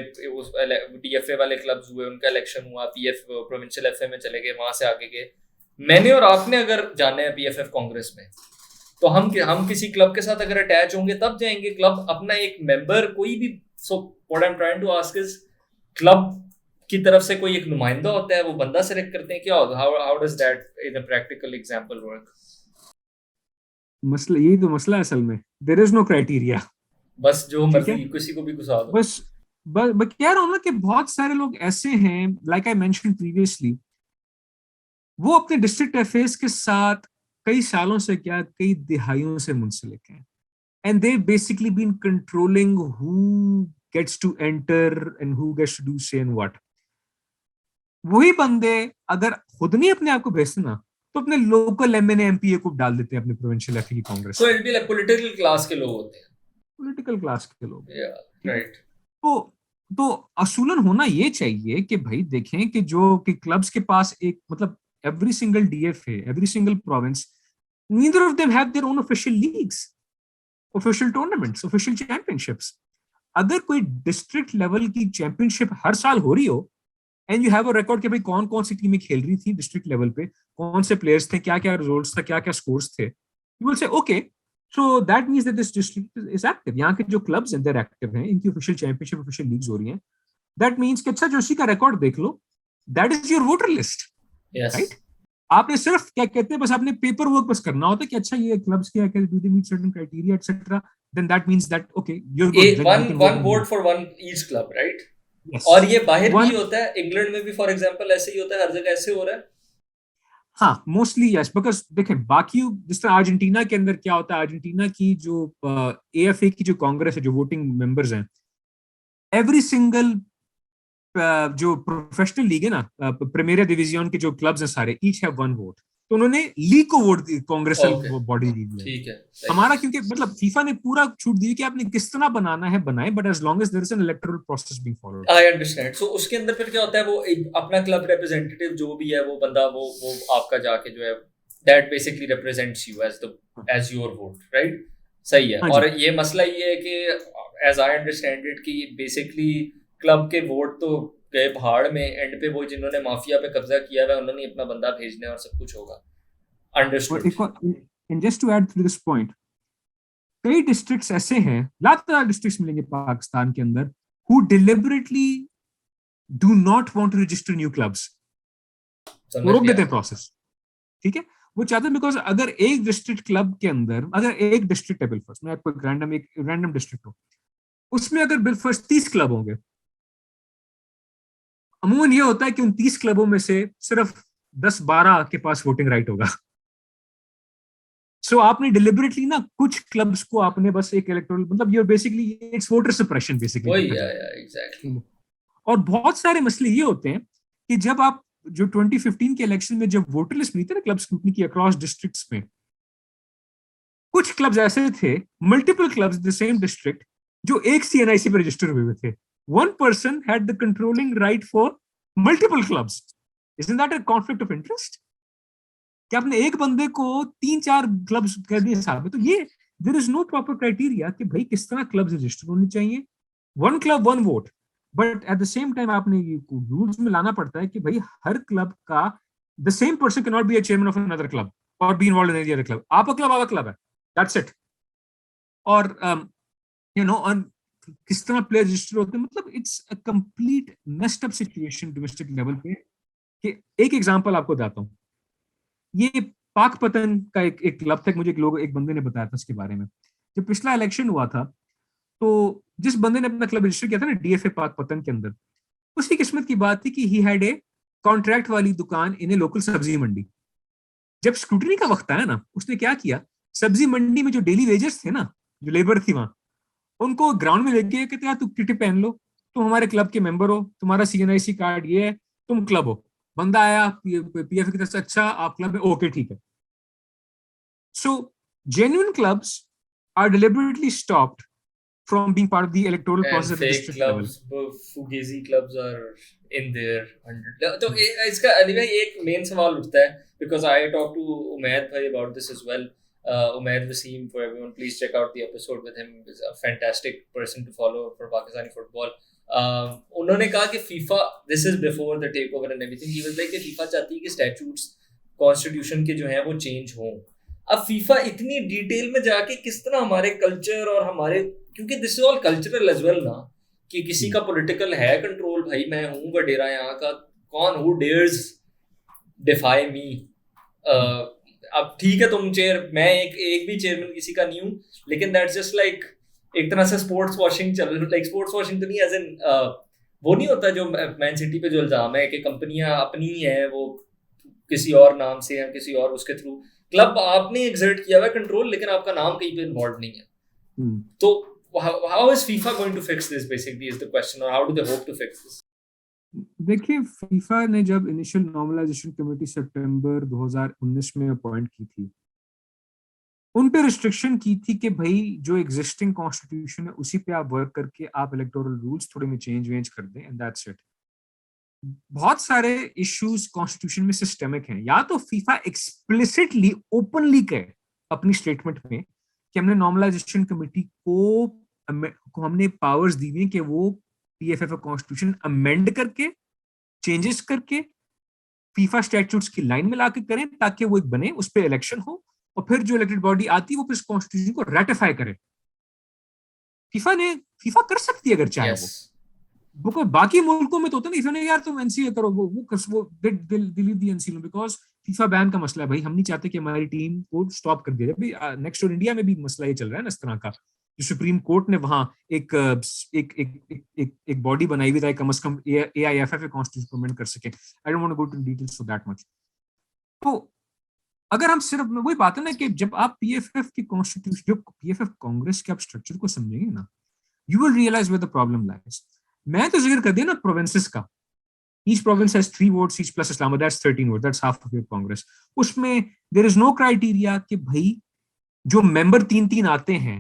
[SPEAKER 1] डीएफए वाले क्लब्स हुए, उनका इलेक्शन हुआ, पीएफ प्रोविंशियल एफए में चले गए, वहां से आगे गए। मैंने और आपने अगर जाने हैं पीएफएफ कांग्रेस में, तो हम किसी क्लब के साथ अगर अटैच होंगे तब जाएंगे। क्लब अपना एक मेंबर कोई भी, so what I am trying to ask is, club की तरफ से कोई एक नुमाइंदा होता है, वो बंदा सेलेक्ट करते हैं, क्या how does that in a practical example work?
[SPEAKER 2] मसला यही तो मसला है असल में, देयर इज नो क्राइटेरिया,
[SPEAKER 1] बस जो मर्जी किसी को भी घुसा दो।
[SPEAKER 2] बस कह रहा हूं ना कि बहुत सारे लोग ऐसे हैं, लाइक आई मेंशन प्रीवियसली, वो अपने डिस्ट्रिक्ट अफेयर्स के साथ कई सालों से, क्या कई दिहाइयों से मुंसलिक हैं, and they basically been controlling who gets to enter and who gets to do say and what. वही बंदे अगर खुद नहीं अपने आप को भेजते ना, तो अपने लोकल एमएनए एमपीए को डाल देते हैं अपने प्रोविंशियल एफए की कांग्रेस।
[SPEAKER 1] तो it be like political class के लोग होते हैं,
[SPEAKER 2] पॉलिटिकल क्लास के लोग,
[SPEAKER 1] राइट।
[SPEAKER 2] तो असूलन होना ये चाहिए कि भाई देखें कि जो कि क्लब्स के पास एक, मतलब every single DFA, every single province, neither of them have their own official leagues, official tournaments, official championships. अगर कोई डिस्ट्रिक्ट लेवल की चैंपियनशिप हर साल हो रही हो, and you have a record कि भाई कौन कौन सी टीमें खेल रही थी डिस्ट्रिक्ट लेवल पे, कौन से प्लेयर्स थे, क्या क्या रिजल्ट्स था, क्या क्या स्कोर्स थे, you will say okay, so that means that this district is active. यहाँ के जो क्लब्स हैं, देयर एक्टिव हैं, इनकी ऑफिशियल चैंपियनशिप, ऑफिशियल लीग्स हो रही हैं, दैट मींस कि अच्छा जोशी का रिकॉर्ड देख लो, that is your voter list, right? आपने सिर्फ क्या कहते हैं, बस आपने पेपर वर्क बस करना होता है कि अच्छा ये क्लब्स क्या है, do they meet certain criteria etcetera, then that means that okay you are good,
[SPEAKER 1] one vote for one each club, right? और ये बाहर भी होता है, इंग्लैंड में भी फॉर एग्जांपल ऐसे ही होता है, हर जगह ऐसे हो रहा है।
[SPEAKER 2] हाँ, मोस्टली यस, बिकॉज देखें बाकी जिस तरह अर्जेंटीना के अंदर क्या होता है, अर्जेंटीना की जो एएफए की जो कांग्रेस है, जो वोटिंग मेंबर्स हैं, एवरी सिंगल जो प्रोफेशनल लीग है ना, प्रीमियर डिवीजन के जो क्लब्स हैं सारे, ईच हैव वन वोट, तो उन्होंने लीग को वोट दी, कांग्रेसल बॉडी दी है।
[SPEAKER 1] ठीक है,
[SPEAKER 2] हमारा क्योंकि मतलब फीफा ने पूरा छूट दी कि आपने किस तरह बनाना है बनाए, but as long as there is an electoral process being followed.
[SPEAKER 1] I understand. So उसके अंदर फिर क्या होता है, वो अपना क्लब रिप्रेजेंटेटिव जो भी है, वो बंदा वो आपका जाके जो है, that basically represents you as your vote, right? सही है। और ये मसला ये है कि एज आई अंडरस्टैंड इट कि बेसिकली क्लब के वोट तो गए भाड़ में, एंड पे वो जिन्होंने माफिया पे कब्जा किया हुआ है उन्होंने अपना बंदा भेजना है और सब कुछ होगा। Understood.
[SPEAKER 2] And just to add to this point, कई डिस्ट्रिक्ट्स ऐसे हैं, लातार डिस्ट्रिक्ट्स मिलेंगे पाकिस्तान के अंदर, who deliberately do not want to register new clubs, वो रोक देते हैं प्रोसेस, ठीक है? वो चाहते हैं बिकॉज अगर एक डिस्ट्रिक्ट क्लब के अंदर, अगर एक डिस्ट्रिक्ट है बिलफर्स्ट, मैं आपको एक रैंडम डिस्ट्रिक्ट हो, उसमें अगर बिलफर्स्ट 30 क्लब होंगे, अमूमन ये होता है कि उन 30 क्लबों में से सिर्फ 10-12 के पास वोटिंग राइट होगा। सो आपने डिलिबरेटली ना कुछ क्लब्स को आपने बस एक इलेक्टोरल, मतलब ये basically it's voter suppression basically.
[SPEAKER 1] Exactly.
[SPEAKER 2] और बहुत सारे मसले ये होते हैं कि जब आप जो 2015 के इलेक्शन में जब वोटर लिस्ट मिली थी ना क्लब स्क्रूटनी की अक्रॉस डिस्ट्रिक्ट्स में, कुछ क्लब्स ऐसे थे, multiple clubs the same district, जो एक सीएनआईसी पे रजिस्टर हुए थे। One person had the controlling right for multiple clubs. Isn't that a conflict of interest? कि आपने एक बंदे को 3-4 क्लब्स कर दिए साहब, तो ये there is no proper criteria कि भाई किस तरह क्लब्स रजिस्टर होने चाहिए। One club, one vote. But at the same time आपने ये रूल्स में लाना पड़ता है कि भाई हर क्लब का the same person cannot be a chairman of another club or be involved in any other club. आपका क्लब है, that's it. और you know, on किस तरह प्लेयर रजिस्टर होते हैं, मतलब it's a complete messed up situation domestic level पे। कि एक एग्जांपल आपको देता हूँ, ये पाकपतन का एक क्लब था, मुझे एक बंदे ने बताया था इसके बारे में। जब पिछला इलेक्शन हुआ था, तो जिस बंदे ने अपना क्लब रजिस्टर किया था ना डीएफए पाकपतन के अंदर, उसकी किस्मत की बात थी कि ही हैड ए कॉन्ट्रैक्ट वाली दुकान इन ए लोकल सब्जी मंडी। जब स्क्रूटनी का वक्त आया ना, उसने क्या किया, सब्जी मंडी में जो डेली वेजर्स थे ना, जो लेबर थी वहां, उनको ग्राउंड में लेके कहते यार तू किटी पहन लो, तुम हमारे क्लब के मेंबर हो, तुम्हारा सीएनआईसी कार्ड ये है, तुम क्लब हो, बंदा आया पीएफ की तरफ से, अच्छा आप क्लब में, ओके ठीक है. सो genuine clubs are deliberately stopped from being part of the electoral
[SPEAKER 1] And
[SPEAKER 2] process at the
[SPEAKER 1] fake
[SPEAKER 2] district level.
[SPEAKER 1] clubs, fugazi clubs are in there. तो इसका अली भाई एक मेन सवाल उठता है, because I talked to Umaid bhai about this as well. Umaid Waseem, for everyone, please check out the episode with him. He's a fantastic person to follow for Pakistani football. उन्होंने कहा कि FIFA, this is before the takeover and everything, he was like कि FIFA चाहती है कि statutes, constitution के जो हैं वो change हों. अब फीफा इतनी डिटेल में जाके किस तरह हमारे कल्चर और हमारे, क्योंकि this is all cultural as well ना, कि किसी का पॉलिटिकल है कंट्रोल, भाई मैं हूँ वडेरा यहाँ का, कौन हु डेयर्स डिफाई मी. अब ठीक है तुम चेयर, मैं एक भी चेयरमैन किसी का नहीं हूँ, लेकिन दैट्स जस्ट लाइक एक तरह से स्पोर्ट्स वॉशिंग चल, लाइक स्पोर्ट्स वॉशिंग तो नहीं एज इन वो नहीं होता जो मैन सिटी पे जो इल्जाम है कि कंपनियां अपनी ही है, वो किसी और नाम से या किसी और उसके थ्रू, क्लब आपने एग्जर्ट किया हुआ कंट्रोल, लेकिन आपका नाम कहीं पे इन्वॉल्व नहीं है. तो how is FIFA going to fix this basically is the question, or how do they hope to fix this?
[SPEAKER 2] देखिए, फीफा ने जब इनिशियल नॉर्मलाइजेशन कमेटी सितंबर 2019 में अपॉइंट की थी, उन पे रिस्ट्रिक्शन की थी कि भाई जो एग्जिस्टिंग कॉन्स्टिट्यूशन है उसी पे आप वर्क करके आप इलेक्टोरल रूल्स थोड़े में चेंज कर दें, एंड दैट्स इट. बहुत सारे इश्यूज कॉन्स्टिट्यूशन में सिस्टमिक हैं. या तो फीफा एक्सप्लिसिटली ओपनली कहे अपनी स्टेटमेंट में कि हमने नॉर्मलाइजेशन कमेटी को हमने पावर्स दी हुई कि वो पीएफएफ कॉन्स्टिट्यूशन अमेंड करके, चेंजेस करके फीफा स्टैट्यूट्स की लाइन में लाके करें, ताकि वो एक बने, उस पर इलेक्शन हो, और फिर जो इलेक्टेड बॉडी आती है वो फिर कॉन्स्टिट्यूशन को रेटिफाई करे. फीफा कर सकती है अगर चाहे. वो बाकी मुल्कों में तो होता नहीं, यार तुम एनसीए करो, वो delete the NCA because FIFA ban का मसला है. भाई हम नहीं चाहते कि हमारी टीम को स्टॉप कर दिया जाए. नेक्स्ट डोर इंडिया में भी मसला ये चल रहा है ना इस तरह का. जो सुप्रीम कोर्ट ने वहां एक बॉडी बनाई हुई था, कम से कम एआईएफएफ कॉन्स्टिट्यूशन अमेंड कर सके. I don't want to go to details for that much. तो अगर हम सिर्फ वही बात है ना कि जब आप पीएफएफ की कॉन्स्टिट्यूशन, जो पीएफएफ कांग्रेस के आप स्ट्रक्चर को समझेंगे ना, you will realise where the problem lies. मैं तो जिक्र कर दिया ना प्रोविंसेस का. Each province has 3 votes each plus Islamabad, that's 13 votes, that's half of your Congress. उसमें there is no criteria कि भाई जो मेंबर 3-3 आते हैं,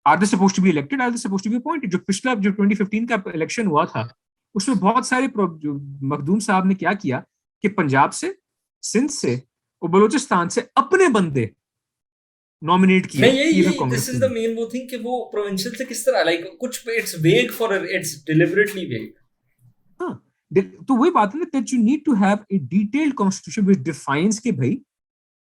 [SPEAKER 2] are they supposed to be elected, are they supposed to be appointed? जो पिछला जो 2015 का इलेक्शन हुआ था, उसमें बहुत सारे जो मखदूम साहब ने क्या किया कि पंजाब से, सिंध से और बलूचिस्तान से अपने बंदे नॉमिनेट किए.
[SPEAKER 1] दिस इज द मेन वो थिंग कि वो प्रोविंशियल से किस तरह, लाइक कुछ इट्स वेग फॉर इट्स डिलिबरेटली वेग.
[SPEAKER 2] हाँ, तो वही बात है ना, that you need to have a detailed constitution which defines कि भाई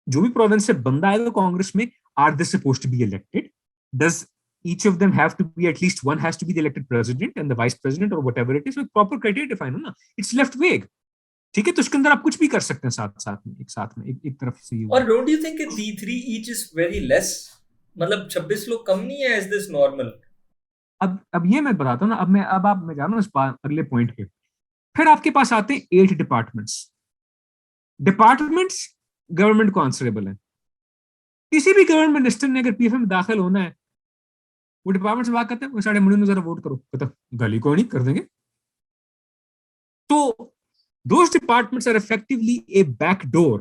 [SPEAKER 2] जो भी प्रोविंस से बंदा आएगा कांग्रेस में, are they supposed to be elected, does each of them have to be, at least one has to be the elected president and the vice president or whatever it is. So proper criteria define हो ना. It's left vague. ठीक है, तो उसके अंदर आप कुछ भी कर सकते हैं साथ में एक तरफ से.
[SPEAKER 1] और डोंट यू थिंक कि 3 each is very less, मतलब 26 लोग कम नहीं है, is this normal?
[SPEAKER 2] अब ये मैं बताता हूँ ना. अब मैं जा रहा हूँ इस अगले पॉइंट पे. फिर आपके पास आते हैं 8 डिपार्टमेंट्स. गवर्नमेंट को आंसरेबल है. किसी भी गवर्नमेंट मिनिस्टर ने अगर पीएफएफ में दाखिल होना है, वो डिपार्टमेंट से बात करते हैं, वो साढ़े मुंडे जरा वोट करो, पता गाली को नहीं कर देंगे. तो those departments are effectively a backdoor.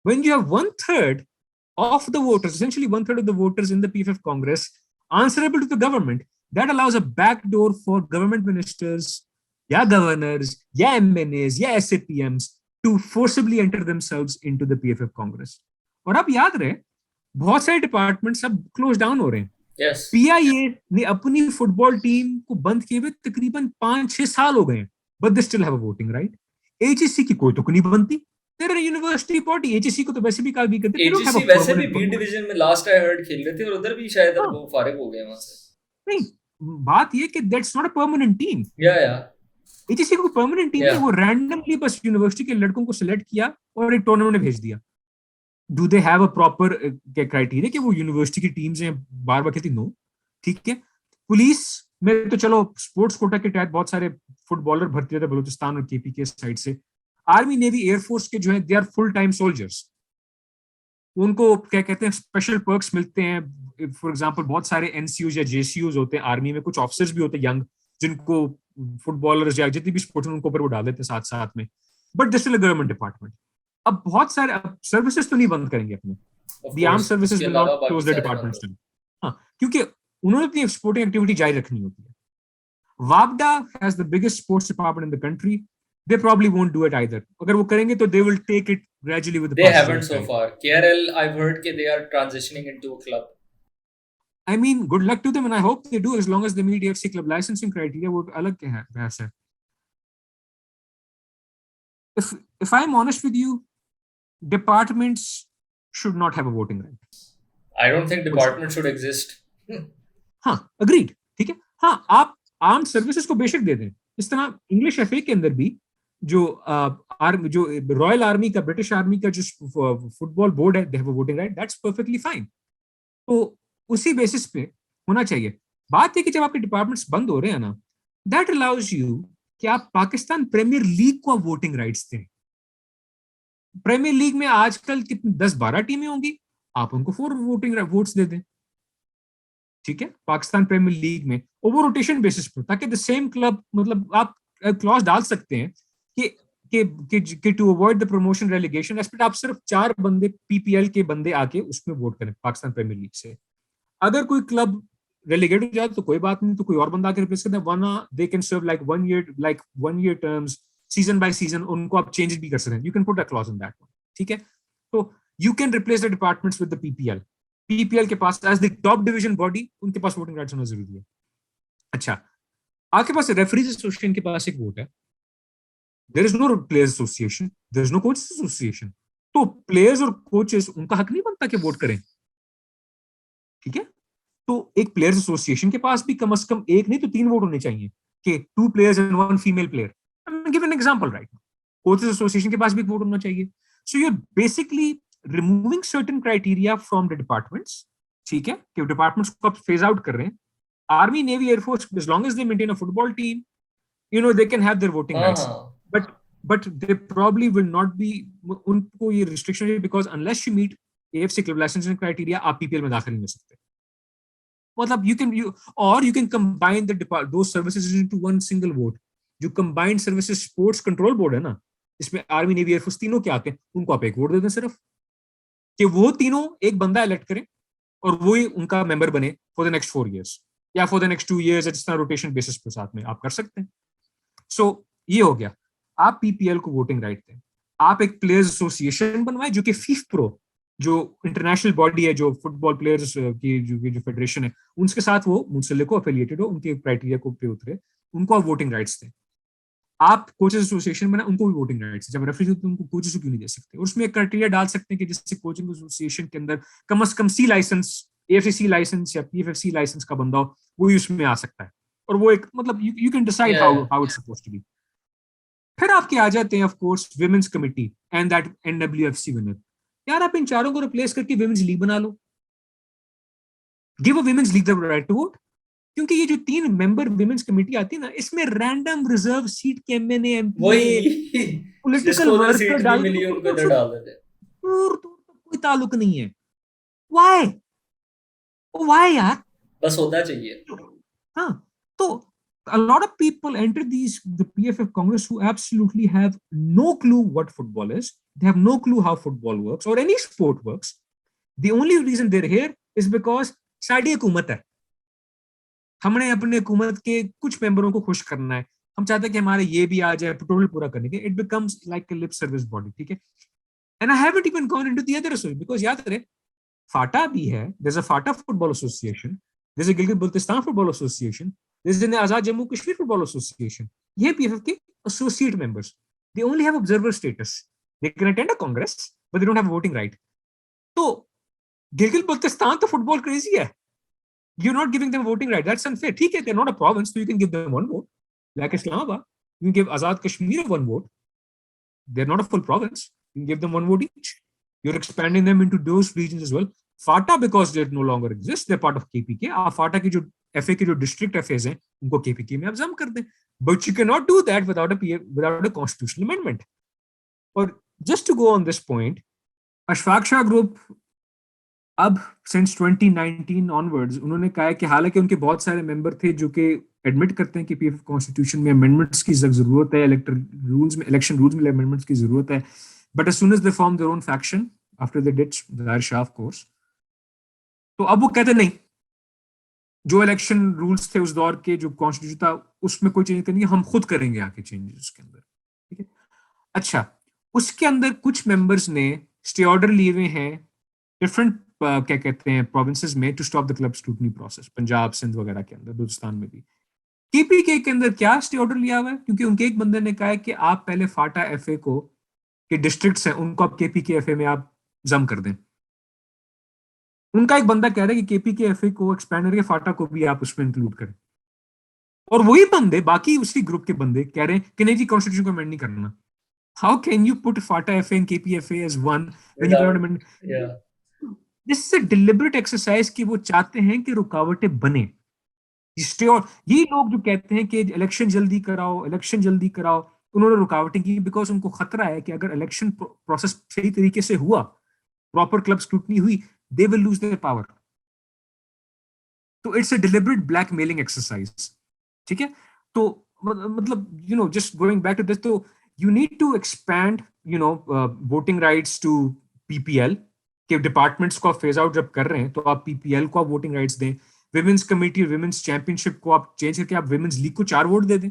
[SPEAKER 2] When you have 1/3 of the voters, essentially 1/3 of the voters in the PFF Congress answerable to the government, that allows a backdoor for government ministers, या governors, या MNAs, या SAPMs to forcibly enter themselves into the PFF Congress. और अब याद रहे, बहुत सारे departments अब क्लोज डाउन हो रहे हैं. PIA ने अपनी फुटबॉल टीम को बंद किए हुए तकरीबन 5-6 साल हो गए, but they still have a voting right. HEC की कोई तो नहीं बनती. तेरा यूनिवर्सिटी बॉडी, HEC को तो वैसे भी भी करते हैं.
[SPEAKER 1] HEC वैसे भी बी डिवीजन में लास्ट आई हर्ड खेल रहे थे, और उधर भी शायद वो फारिग हो गए वहां से. नहीं, बात ये कि that's not a permanent team. या HEC को परमानेंट टीम है, वो रैंडमली बस यूनिवर्सिटी के लड़कों को सिलेक्ट किया और एक टूर्नामेंट में भेज दिया. Do they have a proper criteria कि वो यूनिवर्सिटी की टीम्स हैं, बार कहती नो. ठीक है, पुलिस में तो चलो स्पोर्ट्स कोटा के तहत बहुत सारे फुटबॉलर भर्ती होते हैं बलूचिस्तान और केपी के साइड से. आर्मी, नेवी, एयरफोर्स के जो है they are full time soldiers. उनको क्या कहते हैं, स्पेशल पर्क्स मिलते हैं. फॉर एग्जांपल बहुत सारे एनसीयूज या जेसीयूज होते हैं आर्मी में. कुछ ऑफिसर्स भी होते हैं यंग, जिनको फुटबॉलर्स या जितनी भी स्पोर्ट्स उनको ऊपर वो डाल देते हैं साथ में.
[SPEAKER 2] But this is a government department. अब बहुत सारे सर्विसेज तो नहीं बंद करेंगे अपने, दी arm services will not close the departments. हाँ, क्योंकि उन्होंने अपनी स्पोर्टिंग एक्टिविटी जारी रखनी होती है. वापडा has the biggest sports department in the country. They probably won't do it either. अगर वो करेंगे तो they will take it gradually with the
[SPEAKER 1] They
[SPEAKER 2] passage
[SPEAKER 1] haven't
[SPEAKER 2] of
[SPEAKER 1] so
[SPEAKER 2] time.
[SPEAKER 1] far. KRL, I've heard that they are transitioning into a club.
[SPEAKER 2] I mean, good luck to them, and I hope they do, as long as they meet AFC club licensing criteria. वो अलग क्या है बहस है. If I'm honest with you, departments should not have a voting right.
[SPEAKER 1] I don't think department should exist.
[SPEAKER 2] हाँ, agreed. ठीक है. हाँ, आप आर्म सर्विसेज को बेशक दे दें. इस तरह इंग्लिश एफए के अंदर भी जो जो रॉयल आर्मी का, ब्रिटिश आर्मी का जो फुटबॉल बोर्ड है, they have a voting right. That's perfectly fine. तो उसी बेसिस पे होना चाहिए. बात है कि जब आपके डिपार्टमेंट्स बंद हो रहे हैं ना, दैट अलाउज यू कि आप पाकिस्तान प्रीमियर लीग को वोटिंग राइट्स दें. प्रीमियर लीग में आजकल कितनी 10-12 टीमें होंगी, आप उनको 4 वोटिंग वोट्स दे दें. ठीक है, पाकिस्तान प्रीमियर लीग में ओवर रोटेशन बेसिस पर, ताकि द सेम क्लब, मतलब आप क्लॉज डाल सकते हैं कि to avoid the promotion relegation aspect, आप सिर्फ 4 बंदे पीपीएल के बंदे आके उसमें वोट करें पाकिस्तान प्रीमियर लीग से. अगर कोई क्लब रेलिगेट हो जाए तो कोई बात नहीं, तो कोई और बंदा आके रिप्लेस करते हैं. वरना they can serve like 1 year terms, season by season उनको आप चेंज भी कर सकते हैं. You can put a clause in that one. ठीक है, तो you can replace the departments with the PPL. PPL के पास as the top division body उनके पास वोटिंग राइट्स होना जरूरी है. अच्छा, आपके पास रेफरीज एसोसिएशन के पास एक वोट है. There is no players association, there is no coaches association. तो प्लेयर्स और कोचेस, उनका हक नहीं बनता कि वोट करें. ठीक है, तो एक प्लेयर्स एसोसिएशन के पास भी कम से कम एक नहीं तो 3 वोट होने चाहिए कि 2 players and 1 female player. I'm giving an example right now. Coaches association के पास भी एक वोट होना चाहिए. So you basically removing certain criteria from the departments. ठीक है, कि डिपार्टमेंट्स को आप फेज आउट कर रहे हैं. Army, navy, air force, as long as they maintain a football team, you know, they can have their voting rights. But they probably will not be, उनको ये restriction है, because unless you meet AFC club licensing criteria, आप PPL में दाखिल नहीं हो सकते. मतलब you can combine those services into one single vote. जो combined services sports control board है ना, इसमें आर्मी, नेवी, एयरफोर्स तीनों के आते हैं, उनको आप एक वोट दे दें सिर्फ, कि वो तीनों एक बंदा इलेक्ट करें और वो ही उनका मेंबर बने फॉर द नेक्स्ट 4 years या फॉर द नेक्स्ट 2 years, जिस तरह रोटेशन बेसिस पे साथ में आप कर सकते हैं. सो ये हो गया. आप पीपीएल को वोटिंग राइट दें. आप एक प्लेयर्स एसोसिएशन बनवाएं जो कि फीफ प्रो, जो इंटरनेशनल बॉडी है, जो फुटबॉल प्लेयर्स की जो फेडरेशन है, उनके साथ वो मुंसलिक को एफिलिएटेड हो, उनके क्राइटेरिया को पे उतरे, उनको आप वोटिंग राइट्स दें. आप कोचेस एसोसिएशन बनाए, उनको भी वोटिंग राइट्स. जब रेफरी होते हैं उनको कोचेस को क्यों नहीं दे सकते? और उसमें एक क्राइटेरिया डाल सकते हैं कि जिससे कोचिंग एसोसिएशन के अंदर कम से कम सी लाइसेंस, एएफसी लाइसेंस या पीएफएफसी लाइसेंस का बंदा हो, वो उसमें आ सकता है. और वो एक, मतलब you can decide how it's supposed to be. फिर आपके आ जाते हैं of course women's committee and that NWFC winner. यार आप इन चारों को रिप्लेस करके विमेंस लीग बना लो. Give a women's league the right to vote. क्योंकि ये जो 3 मेंबर विमेंस कमेटी आती है ना, इसमें रैंडम रिजर्व सीट के एमएनए, एमपीए, पॉलिटिकल वर्कर डाल
[SPEAKER 1] मिली उनको इधर डाल देते हैं.
[SPEAKER 2] कोई ताल्लुक नहीं है. व्हाई यार,
[SPEAKER 1] बस होना चाहिए.
[SPEAKER 2] हाँ, तो a lot of people enter the PFF Congress who absolutely have no clue what football is. They have no clue how football works or any sport works. The only reason they're here is because sari हुकूमत है. हमने अपने हुकूमत के कुछ मेंबरों को खुश करना है. हम चाहते हैं कि हमारे ये भी आ जाए पेट्रोल पूरा करने के. It becomes like a lip service body. ठीक है. And I haven't even gone into the other association because याद रहे, फाटा भी है. There's a FATA football association. There's a Gilgit-Baltistan football association. There's an Azad Jammu Kashmir football association. ये PFF के associate members. They only have observer status. They can attend a congress, but they don't have a voting right. तो गिलगित-बल्तिस्तान तो football crazy है. You're not giving them voting right. That's unfair. ठीक है, they're not a province, so you can give them 1 vote. Like Islamabad, you can give Azad Kashmir 1 vote. They're not a full province. You can give them 1 vote each. You're expanding them into those regions as well. FATA, because they no longer exist, they're part of KPK. FATA की जो FA के जो district FAs हैं, उनको KPK में absorb कर दें. But you cannot do that without a constitutional amendment. Or just to go on this point, Ashfaq Shah Group, अब सिंस 2019 ऑनवर्ड्स उन्होंने कहा है कि हालांकि उनके बहुत सारे मेंबर थे जो कि एडमिट करते हैं कि पीएफएफ कॉन्स्टिट्यूशन में अमेंडमेंट्स की जरूरत है, इलेक्शन रूल्स में अमेंडमेंट्स की जरूरत है, but as soon as they form their own faction after the ditch Zahir Shah of course, तो अब वो कहते नहीं, जो इलेक्शन रूल्स थे उस दौर के, जो कॉन्स्टिट्यूशन था उसमें कोई चेंज करनी है, हम खुद करेंगे आके चेंजेस उसके अंदर, ठीक है। अच्छा, उसके अंदर कुछ मेंबर्स ने स्टे ऑर्डर लिए हुए हैं डिफरेंट क्या कहते हैं प्रोविंसेस में to stop the club scrutiny process, Punjab Sindh वगैरह के अंदर, बलूचिस्तान में भी। केपीके के अंदर क्या स्टे ऑर्डर लिया हुआ है, क्योंकि उनके एक बंदे ने कहा है कि आप पहले फाटा एफए को, के डिस्ट्रिक्ट्स हैं उनको आप केपीके एफए में आप जम कर दें। उनका एक बंदा कह रहा है कि केपीके एफए को एक्सपैंड करके फाटा को भी आप उसमें इंक्लूड करें, और वही बंदे, बाकी उसी ग्रुप के बंदे कह रहे हैं कि नहीं जी कॉन्स्टिट्यूशन को अमेंड नहीं करना। How can you put FATA FA and KPFA as one when you can not
[SPEAKER 1] without
[SPEAKER 2] amend?
[SPEAKER 1] yeah
[SPEAKER 2] this is a deliberate exercise कि वो चाहते हैं कि रुकावटें बने। और यही लोग जो कहते हैं कि इलेक्शन जल्दी कराओ, इलेक्शन जल्दी कराओ, उन्होंने रुकावटें की बिकॉज उनको खतरा है कि अगर इलेक्शन प्रोसेस सही तरीके से हुआ, प्रॉपर क्लब स्क्रूटनी हुई, they will lose their power. तो it's a deliberate blackmailing exercise, ठीक है। तो मतलब just going back to this, तो you need to expand voting rights to PPL के डिपार्टमेंट्स को आप फेज आउट जब कर रहे हैं तो आप पीपीएल को आप वोटिंग राइट्स दें। विमेंस कमेटी, विमेंस चैंपियनशिप को आप चेंज करके आप विमेंस लीग को 4 वोट दे दें।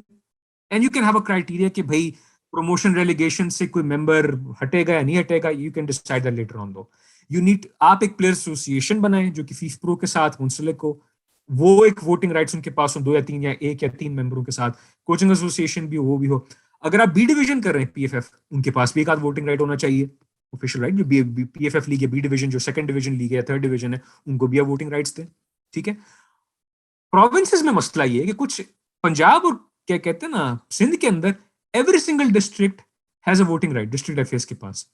[SPEAKER 2] And you can have a criteria कि भाई प्रमोशन रेलिगेशन से कोई मेंबर हटेगा या नहीं हटेगा, you can decide that later on. दो यू नीड, आप एक प्लेयर एसोसिएशन बनाएं जो कि फीफ प्रो के साथ मुंसलिक हो, वो एक वोटिंग राइट्स उनके पास हो, 2 या 3 या 1 या 3 मेंबरों के साथ, कोचिंग एसोसिएशन भी हो, वो भी हो। अगर आप बी डिवीजन कर रहे हैं पीएफएफ, उनके पास भी एक आध वोटिंग राइट होना चाहिए, ऑफिशियल राइट। जो पीएफएफ लीग है, बी डिवीजन जो सेकंड डिवीजन लीग है, थर्ड डिवीजन है, उनको भी आप वोटिंग राइट्स दें, ठीक है। प्रोविंसेस में मसला ये है कि कुछ पंजाब और क्या कहते हैं ना सिंध के अंदर every single district has a voting right district affairs के पास।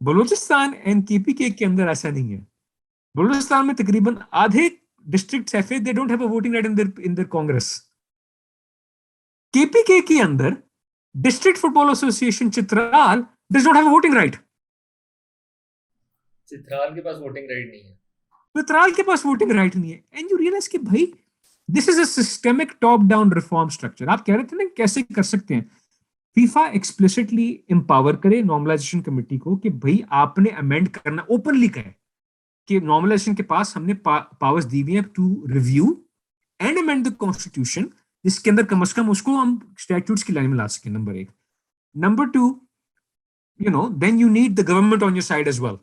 [SPEAKER 2] बलूचिस्तान एंड केपीके के अंदर ऐसा नहीं है। बलूचिस्तान में तकरीबन आधे district FA they don't have a voting right in their Congress. KPK के अंदर district football association Chitral does not have a voting right.
[SPEAKER 1] Chitral के पास वोटिंग राइट नहीं है।
[SPEAKER 2] चित्राल के पास वोटिंग राइट नहीं है। एंड यू रियलाइज कि भाई this is a systemic top down reform structure. आप कह रहे थे ना कैसे कर सकते हैं, फीफा एक्सप्लिसिटली एम्पावर करे नॉर्मलाइजेशन कमेटी को कि भाई आपने अमेंड करना, ओपनली कहे कि नॉर्मलाइजेशन के पास हमने पावर्स दी हुई हैं to review and amend the constitution, जिसके अंदर कम से कम उसको हम स्टैट्यूट्स की लाइन में ला सके, number 1। Number 2, then you need the government on your side as well,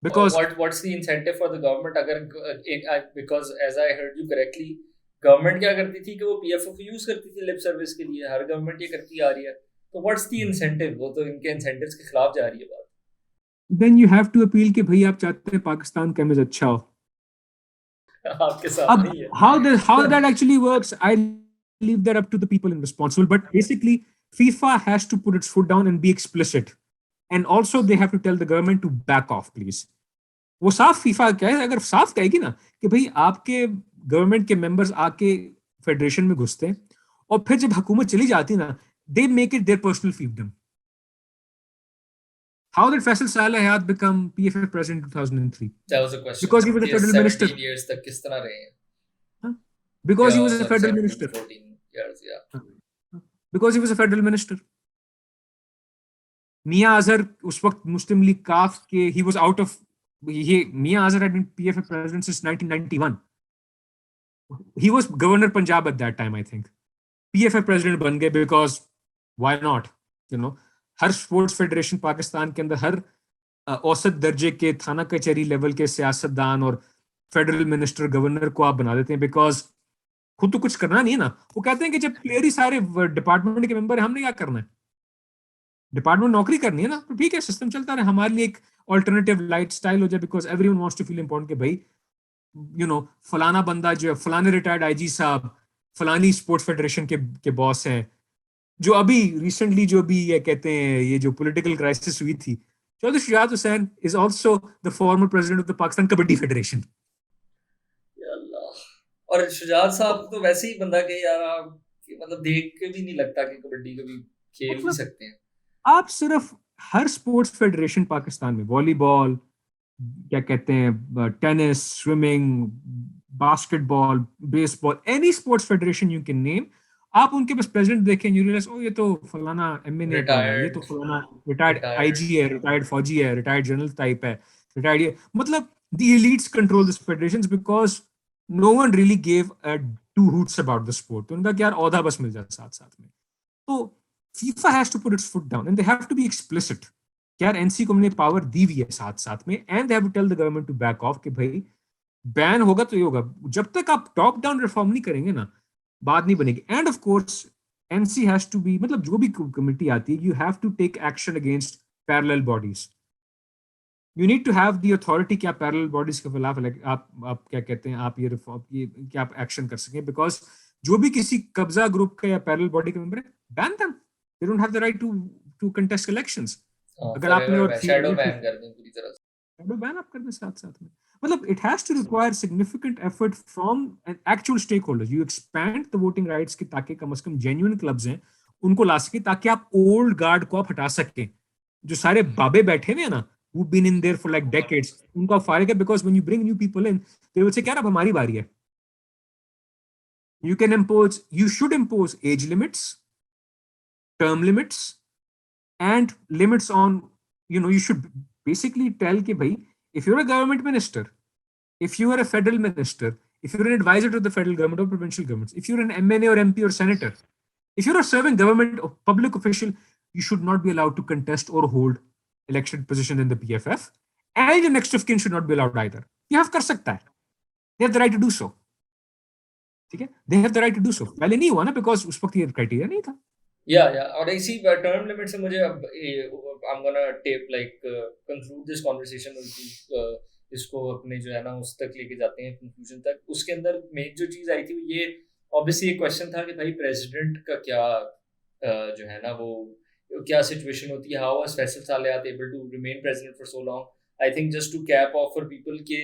[SPEAKER 2] because
[SPEAKER 1] What's the incentive for the government अगर because as I heard you correctly, government क्या करती थी कि वो पीएफएफ यूज करती थी लिप सर्विस के लिए, हर गवर्नमेंट ये करती आ रही है, तो व्हाट्स द इंसेंटिव? वो तो इनके इंसेंटिव्स के खिलाफ जा रही है बात।
[SPEAKER 2] Then you have to appeal कि भाई आप चाहते हैं पाकिस्तान का इमेज अच्छा हो।
[SPEAKER 1] आपके साथ
[SPEAKER 2] अब
[SPEAKER 1] नहीं है।
[SPEAKER 2] how that actually works, I leave that up to the people responsible, but basically FIFA has to put its foot down and be explicit, and also they have to tell the government to back off please। वो साफ FIFA क्या है, अगर साफ कहेगी ना कि भाई आपके गवर्नमेंट के मेंबर्स आके फेडरेशन में घुसते हैं और फिर जब हुकूमत चली जाती है ना, they make it their personal fiefdom। How did Faisal Saleh Hayat become PFF president in 2003?
[SPEAKER 1] That was a question
[SPEAKER 2] Because he was a
[SPEAKER 1] कि
[SPEAKER 2] federal minister।
[SPEAKER 1] 17 years तक किस तरह रहे हैं?
[SPEAKER 2] Huh? Because he
[SPEAKER 1] Yeah,
[SPEAKER 2] was a
[SPEAKER 1] sorry,
[SPEAKER 2] federal
[SPEAKER 1] 17 to
[SPEAKER 2] minister।
[SPEAKER 1] 14 years, yeah।
[SPEAKER 2] Because he was a federal minister। Mia Azhar उस वक्त मुस्लिम league काफ के, he was out of, he Mia Azhar had been PFF president since 1991। He was governor Punjab at that time, I think। PFF president बन गए because why not, her sports federation Pakistan के अंदर हर औसत दर्जे के थाना कचहरी लेवल के सियासतदान और फेडरल मिनिस्टर गवर्नर को आप बना देते हैं बिकॉज खुद तो कुछ करना नहीं है ना। वो कहते हैं कि जब प्लेयर ही सारे डिपार्टमेंट के मेंबर है, हमने क्या करना है, डिपार्टमेंट नौकरी करनी है ना, तो ठीक है सिस्टम चलता रहे, हमारे लिए एक ऑल्टरनेटिव लाइफ स्टाइल हो जाए, because everyone wants to feel important कि भाई फलाना बंदा जो है, फलाने रिटायर्ड आईजी साहब फलानी स्पोर्ट्स फेडरेशन के बॉस हैं। जो अभी रिसेंटली जो भी ये कहते हैं, ये जो पॉलिटिकल क्राइसिस हुई थी, Chaudhry Shujaat Hussain is also the former president of the Pakistan kabaddi federation.
[SPEAKER 1] या अल्लाह। और शुजात साहब तो वैसे ही बंदा के यार आप मतलब देख के भी नहीं लगता कि कबड्डी कभी खेल भी
[SPEAKER 2] मतलब
[SPEAKER 1] सकते हैं।
[SPEAKER 2] आप सिर्फ हर स्पोर्ट्स फेडरेशन पाकिस्तान में, वॉलीबॉल, क्या कहते हैं, tennis, swimming, basketball, baseball, any sports federation you can name, आप उनके पास प्रेसिडेंट देखें, यू रियलाइज ओ ये तो फलाना एमएनएट वाला है, ये तो
[SPEAKER 1] रिटायर्ड
[SPEAKER 2] फलाना रिटायर्ड
[SPEAKER 1] रिटायर्ड
[SPEAKER 2] आईजी है, रिटायर्ड फौजी है, रिटायर्ड जनरल टाइप है, रिटायर्ड ये, मतलब the elites control this federations because no one really gave two hoots about the sport. तो उनका क्या यार, औदा बस मिल जाता साथ साथ में। तो FIFA has to put its foot down and they have to be explicit. यार एनसी को हमने पावर दी हुई है साथ साथ में, and they have to tell the government to back off कि भाई बैन होगा तो ये होगा। जब तक आप टॉप डाउन रिफॉर्म नहीं करेंगे ना, बात नहीं बनेगी। And of course NC has to be, मतलब जो भी कमेटी आती है, you have to take action against parallel bodies. You need to have the authority कि आप पैरेलल बॉडीज के खिलाफ आप क्या कहते हैं, आप ये रिफॉर्म कि आप एक्शन कर सकें, बिकॉज जो भी किसी कब्जा ग्रुप का या पैरेलल बॉडी का मेंबर है, ban them, they don't have the right to contest elections. अगर आपने
[SPEAKER 1] फॉरएवर
[SPEAKER 2] और
[SPEAKER 1] शैडो बैन कर दें पूरी तरह से।
[SPEAKER 2] शैडो बैन आप कर दें साथ साथ में, मतलब it has to require significant effort from an actual stakeholders. You expand the voting rights की, ताकि कम से कम जेन्युइन क्लब्स हैं उनको ला सके, ताकि आप ओल्ड गार्ड को आप हटा सकें। जो सारे बाबे बैठे हुए हैं ना, who've been in there for like decades, उनका फायदा है, because when you bring new people in, they will say क्या अब हमारी बारी है। You should impose age limits, term limits, and limits on, you should basically tell कि भाई, if you're a government minister, if you are a federal minister, if you're an advisor to the federal government or provincial governments, if you're an MNA or MP or senator, if you're a serving government or public official, you should not be allowed to contest or hold elected position in the PFF, and your next of kin should not be allowed either. You have कर सकता है, they have the right to do so, ठीक है, they have the right to do so। पहले नहीं हुआ ना, because उस वक्त ये क्राइटेरिया नहीं था।
[SPEAKER 1] या और इसी टर्म लिमिट से मुझे अब I am gonna tape like conclude this conversation, इसको अपने जो है ना उस तक लेके जाते हैं कंक्लूजन तक। उसके अंदर मेन जो चीज आई थी ये ऑब्वियसली एक क्वेश्चन था कि भाई प्रेसिडेंट का क्या जो है ना वो क्या सिचुएशन होती है, how was Faisal सालेहात able to remain president for so long. I think just to cap of for people के,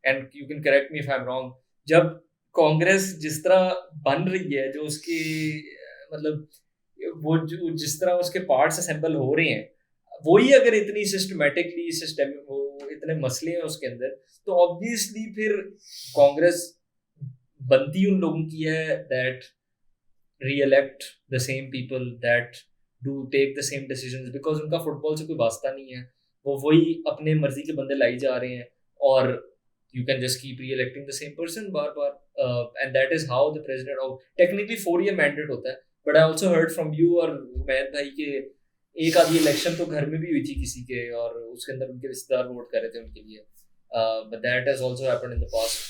[SPEAKER 1] and you can correct me if I am wrong, जब कांग्रेस जिस तरह बन रही है, जो उसकी मतलब वो जो जिस तरह उसके पार्ट्स असेंबल हो रहे हैं, वही अगर इतनी सिस्टमेटिकली सिस्टम वो इतने मसले हैं उसके अंदर, तो ऑब्वियसली फिर कांग्रेस बनती उन लोगों की है that re-elect the same people that do take the same decisions, because उनका फुटबॉल से कोई वास्ता नहीं है, वो वही अपने मर्जी के बंदे लाई जा रहे हैं, और you can just keep re-electing the same person bar bar, and that is how the president, और technically 4 year mandate होता है, but I also heard from you और मैथ भाई के एक आधी इलेक्शन तो घर में भी हुई थी किसी के, और उसके अंदर उनके रिश्तेदार वोट कर रहे थे उनके लिए, but that has also happened in the past,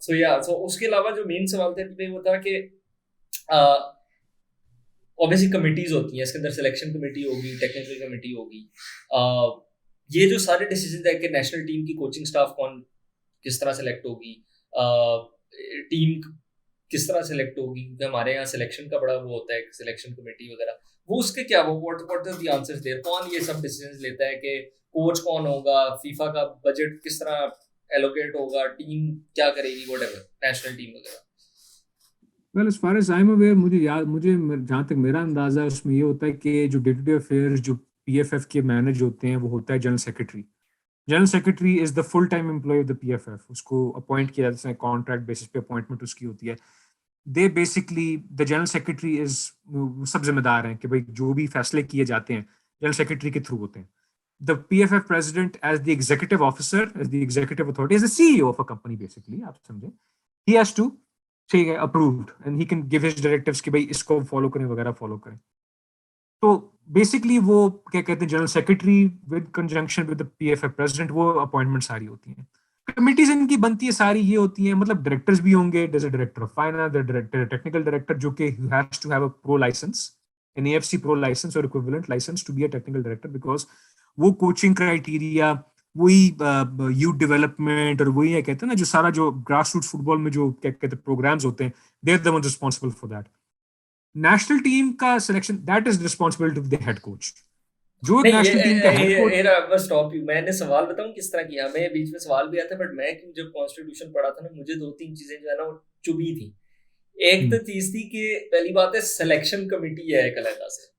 [SPEAKER 1] so yeah, so उसके अलावा जो मेन सवाल था वो था कि ऑब्वियसली कमिटीज होती हैं, इसके अंदर सिलेक्शन कमेटी होगी, टेक्निकल कमेटी होगी, ये जो सारे डिसीजन है कि नेशनल टीम की कोचिंग स्टाफ कौन किस तरह सेलेक्ट होगी, टीम किस तरह सेलेक्ट होगी, क्योंकि हमारे यहाँ सिलेक्शन का बड़ा वो होता है, सिलेक्शन कमेटी वगैरह, वो उसके क्या वो what are the answers there, कौन ये सब डिसीजंस लेता है कि कोच कौन होगा, फीफा का बजट किस तरह एलोकेट होगा, टीम क्या करेगी, व्हाटएवर नेशनल टीम वगैरह।
[SPEAKER 2] Well, as far as I'm aware, मुझे जहाँ तक मेरा अंदाजा है उसमें ये होता है कि जो डे टू डे अफेयर्स जो PFF के मैनेज होते हैं, वो होता है general secretary. General secretary is the full time employ of the PFF, उसको अपॉइंट किया जाता है, कॉन्ट्रैक्ट बेसिस पे अपॉइंटमेंट उसकी होती है। They basically, the general secretary is, सब जिम्मेदार हैं कि भाई जो भी फैसले किए जाते हैं जनरल सेक्रेटरी के थ्रू होते हैं। The PFF president as the executive officer, as the executive authority, as the CEO of a company, basically आप समझे, ही हैज टू ठीक है approved and he can give his directives कि भाई इसको फॉलो करें वगैरह फॉलो करें। तो बेसिकली वो क्या कहते हैं, general secretary with conjunction with the PFF president, वो अपॉइंटमेंट सारी होती हैं। कमिटीज इनकी बनती है सारी ये होती हैं, मतलब डायरेक्टर्स भी होंगे, जैसे director of finance, director technical director, जो कि has to have a pro license, an AFC pro license और equivalent license to be a technical director, because वो कोचिंग क्राइटेरिया, वही यूथ डेवलपमेंट, और वही है कहते हैं ना जो सारा जो ग्रास रूट फुटबॉल में जो क्या कहते हैं प्रोग्राम्स होते हैं, they are the one responsible for that. National team का selection, that is responsibility of the head coach. जो
[SPEAKER 1] नहीं
[SPEAKER 2] नेशनल टीम का हेड कोच,
[SPEAKER 1] बस स्टॉप यू, मैंने सवाल बताऊं किस तरह किया, मैं बीच में सवाल भी आया था, बट मैं जब कॉन्स्टिट्यूशन पढ़ा था ना, मुझे 2-3 चीजें जो है ना वो चुभी थी। एक तो चीज थी कि पहली बात है सिलेक्शन कमेटी है एक अलग से,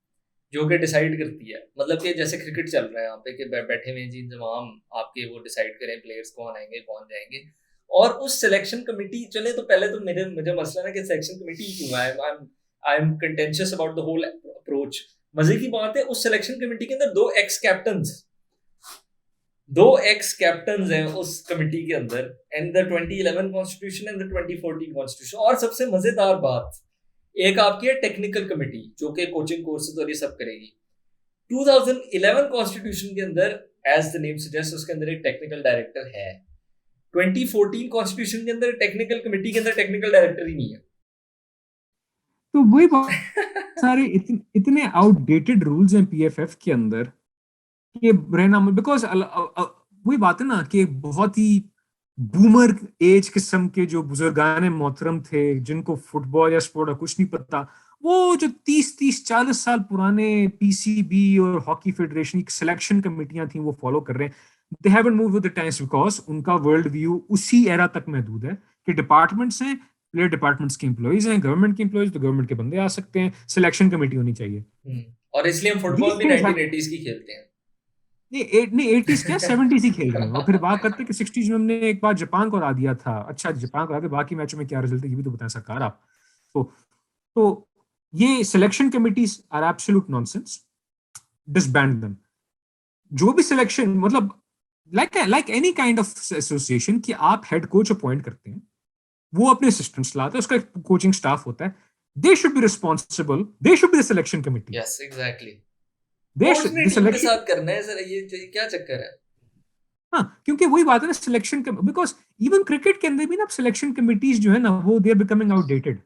[SPEAKER 1] जो कि डिसाइड करती है, मतलब कि जैसे क्रिकेट चल रहा है यहाँ पे कि बैठे हुए जी इंतजाम आपके वो डिसाइड करें प्लेयर्स कौन आएंगे कौन जाएंगे, और उस सिलेक्शन कमेटी चले तो पहले तो मुझे मसला ना कि सिलेक्शन कमेटी क्यों है, I am contentious about the whole approach. मजे की बात है उस सिलेक्शन कमेटी के अंदर दो एक्स कैप्टन्स हैं उस कमेटी के अंदर, and the 2011 constitution and the 2014 constitution. और सबसे मजेदार बात, एक आपकी है टेक्निकल कमेटी जो कि कोचिंग कोर्सेज और ये सब करेगी। 2011 कॉन्स्टिट्यूशन के अंदर एज द नेम सजेस्ट उसके अंदर एक टेक्निकल डायरेक्टर है। 2014 कॉन्स्टिट्यूशन के अंदर टेक्निकल कमेटी के अंदर टेक्निकल डायरेक्टर ही नहीं है।
[SPEAKER 2] तो वही सारे इतने आउटडेटेड रूल्स हैं पीएफएफ के अंदर कि रहना, बिकॉज वही बात है ना कि बहुत ही बूमर एज किस्म के जो बुजुर्गान मोहतरम थे जिनको फुटबॉल या स्पोर्ट का कुछ नहीं पता, वो जो 30-40 साल पुराने पीसीबी और हॉकी फेडरेशन की सिलेक्शन कमेटियां थी वो फॉलो कर रहे हैं। They haven't moved with the times because उनका वर्ल्ड व्यू उसी एरा तक महदूद है कि डिपार्टमेंट्स हैं, प्लेयर डिपार्टमेंट्स के एम्प्लॉइज हैं, गवर्नमेंट के एम्प्लॉइज तो गवर्नमेंट के बंदे आ सकते हैं, सिलेक्शन कमेटी होनी चाहिए।
[SPEAKER 1] और इसलिए हम फुटबॉल भी 1980s की खेलते हैं।
[SPEAKER 2] नहीं 80s क्या 70s ही खेल रहे हैं, और फिर बात करते हैं कि 60s में हमने एक बार जापान को हरा दिया था। अच्छा जापान को हरा के बाकी मैचों में क्या रिजल्ट है ये भी तो बताएं सरकार आप। तो ये selection committees are absolute nonsense, disband them. जो भी सिलेक्शन मतलब like any kind of association कि आप हेड कोच अपॉइंट करते हैं, वो अपने असिस्टेंट्स लाते हैं, उसका एक कोचिंग स्टाफ होता है, they should be responsible, they should be the selection committee.
[SPEAKER 1] Yes exactly,
[SPEAKER 2] they
[SPEAKER 1] coach ने टीम के साथ करना है सर, ये क्या चक्कर है।
[SPEAKER 2] हाँ, क्योंकि वही बात है ना सिलेक्शन, बिकॉज इवन क्रिकेट के अंदर भी ना सिलेक्शन कमिटीज जो है ना वो they are becoming outdated,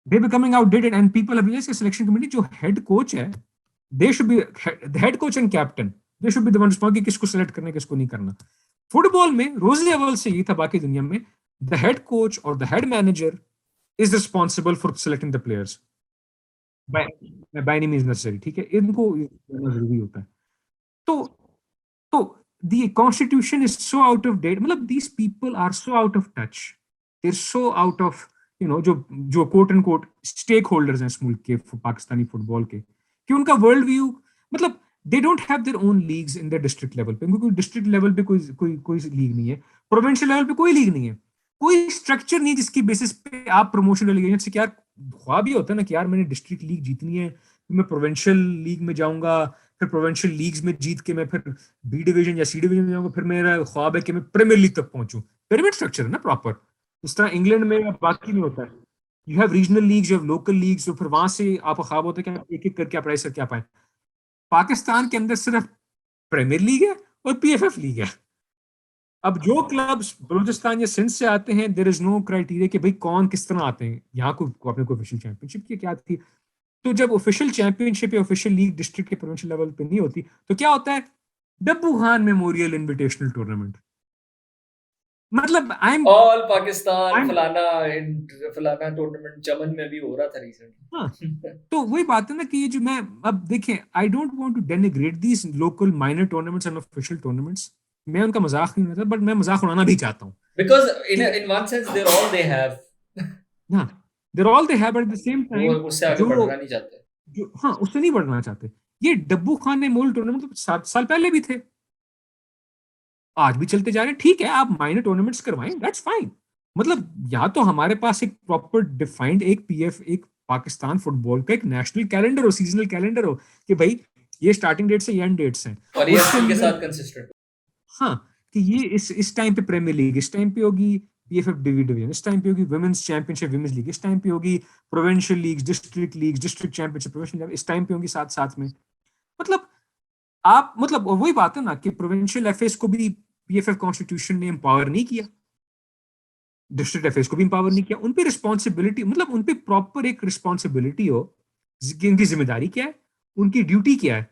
[SPEAKER 2] they becoming outdated and people have realised कि सिलेक्शन कमिटी जो हेड कोच है, they should be head coach and captain, they should be the one responsible कि किसको सेलेक्ट करना है किसको नहीं करना। फुटबॉल में रोज लेवल से ये था, बाकी दुनिया में द हेड कोच और the head manager is responsible for selecting the players by any means necessary, ठीक है, इनको जरूरी होता है। तो the constitution is so out of date, मतलब these people are so out of touch, they're so out of जो quote and quote stakeholders हैं इस मुल्क के पाकिस्तानी फुटबॉल के, कि उनका वर्ल्ड व्यू मतलब दे don't have their own leagues in the district level पे, क्योंकि डिस्ट्रिक्ट लेवल पे कोई लीग नहीं है, प्रोविंशियल लेवल पे कोई लीग नहीं है, कोई स्ट्रक्चर नहीं जिसकी बेसिस पे आप प्रमोशन रेलीगेशन से, क्या ख्वाब ये होता है ना कि यार मैंने डिस्ट्रिक्ट लीग जीतनी है, मैं प्रोविंशियल लीग में जाऊंगा, फिर प्रोविंशियल लीग्स में जीत के मैं फिर बी डिवीजन या सी डिवीजन में जाऊंगा, फिर मेरा ख्वाब है कि मैं प्रीमियर लीग तक पहुंचूं। पिरामिड स्ट्रक्चर है ना प्रॉपर, इस तरह इंग्लैंड में या बाकी में होता है। You have regional leagues, you have local leagues, तो फिर वहां से आपका ख्वाब होता है कि आप एक एक करके आप राइज करके आ पाए। पाकिस्तान के अंदर सिर्फ प्रीमियर लीग है और पीएफएफ लीग है। अब जो क्लब्स बलूचिस्तान या सिंध से आते हैं, देयर इज नो क्राइटेरिया कि भाई कौन किस तरह आते हैं यहाँ को अपने को ऑफिशियल चैंपियनशिप की क्या थी। तो जब ऑफिशियल चैंपियनशिप या ऑफिशियल लीग डिस्ट्रिक्ट के प्रोविंशियल लेवल पे नहीं होती तो क्या होता है, डब्बू खान मेमोरियल इनविटेशनल टूर्नामेंट, मतलब
[SPEAKER 1] ऑल पाकिस्तान फलाना टूर्नामेंट चमन में भी हो रहा था रिसेंटली।
[SPEAKER 2] हाँ, तो वही बात है ना कि ये जो मैं अब देखें, I don't want to denigrate these local minor tournaments and official tournaments, मैं उनका मजाक नहीं उड़ाता, बट मैं मजाक उड़ाना भी चाहता हूँ
[SPEAKER 1] because in one sense there all they have,
[SPEAKER 2] हाँ there all they have, at the same time
[SPEAKER 1] उससे आगे बढ़ना नहीं चाहते,
[SPEAKER 2] जो हाँ उससे नहीं बढ़ना चाहते। ये डब्बू खान मेमोरियल टूर्नामेंट तो 7 साल पहले भी थे, आज भी चलते जा रहे हैं, ठीक है, आप माइनर टूर्नामेंट्स करवाएं, दैट्स फाइन। मतलब या तो हमारे पास एक प्रॉपर डिफाइंड एक पीएफ एक पाकिस्तान फुटबॉल का एक नेशनल कैलेंडर हो, सीजनल कैलेंडर हो कि भाई ये स्टार्टिंग डेट से ये एंड डेट्स हैं,
[SPEAKER 1] और ये एफसी के साथ कंसिस्टेंट,
[SPEAKER 2] हाँ कि ये इस टाइम पे प्रीमियर लीग इस टाइम पे होगी, पीएफएफ डिवीजन इस टाइम पे होगी, वुमेन्स चैंपियनशिप वुमेन्स लीग इस टाइम पे होगी, provincial leagues district championship provincial इस टाइम पे होंगी साथ साथ में। मतलब आप मतलब वही बात है ना कि प्रोविंशियल एफएस को भी पीएफएफ कॉन्स्टिट्यूशन ने एम्पावर नहीं किया, डिस्ट्रिक्ट एफएस को भी एम्पावर नहीं किया, उन पे रिस्पॉन्सिबिलिटी मतलब उन पे प्रॉपर एक रिस्पॉन्सिबिलिटी हो कि उनकी जिम्मेदारी क्या है, उनकी ड्यूटी क्या है,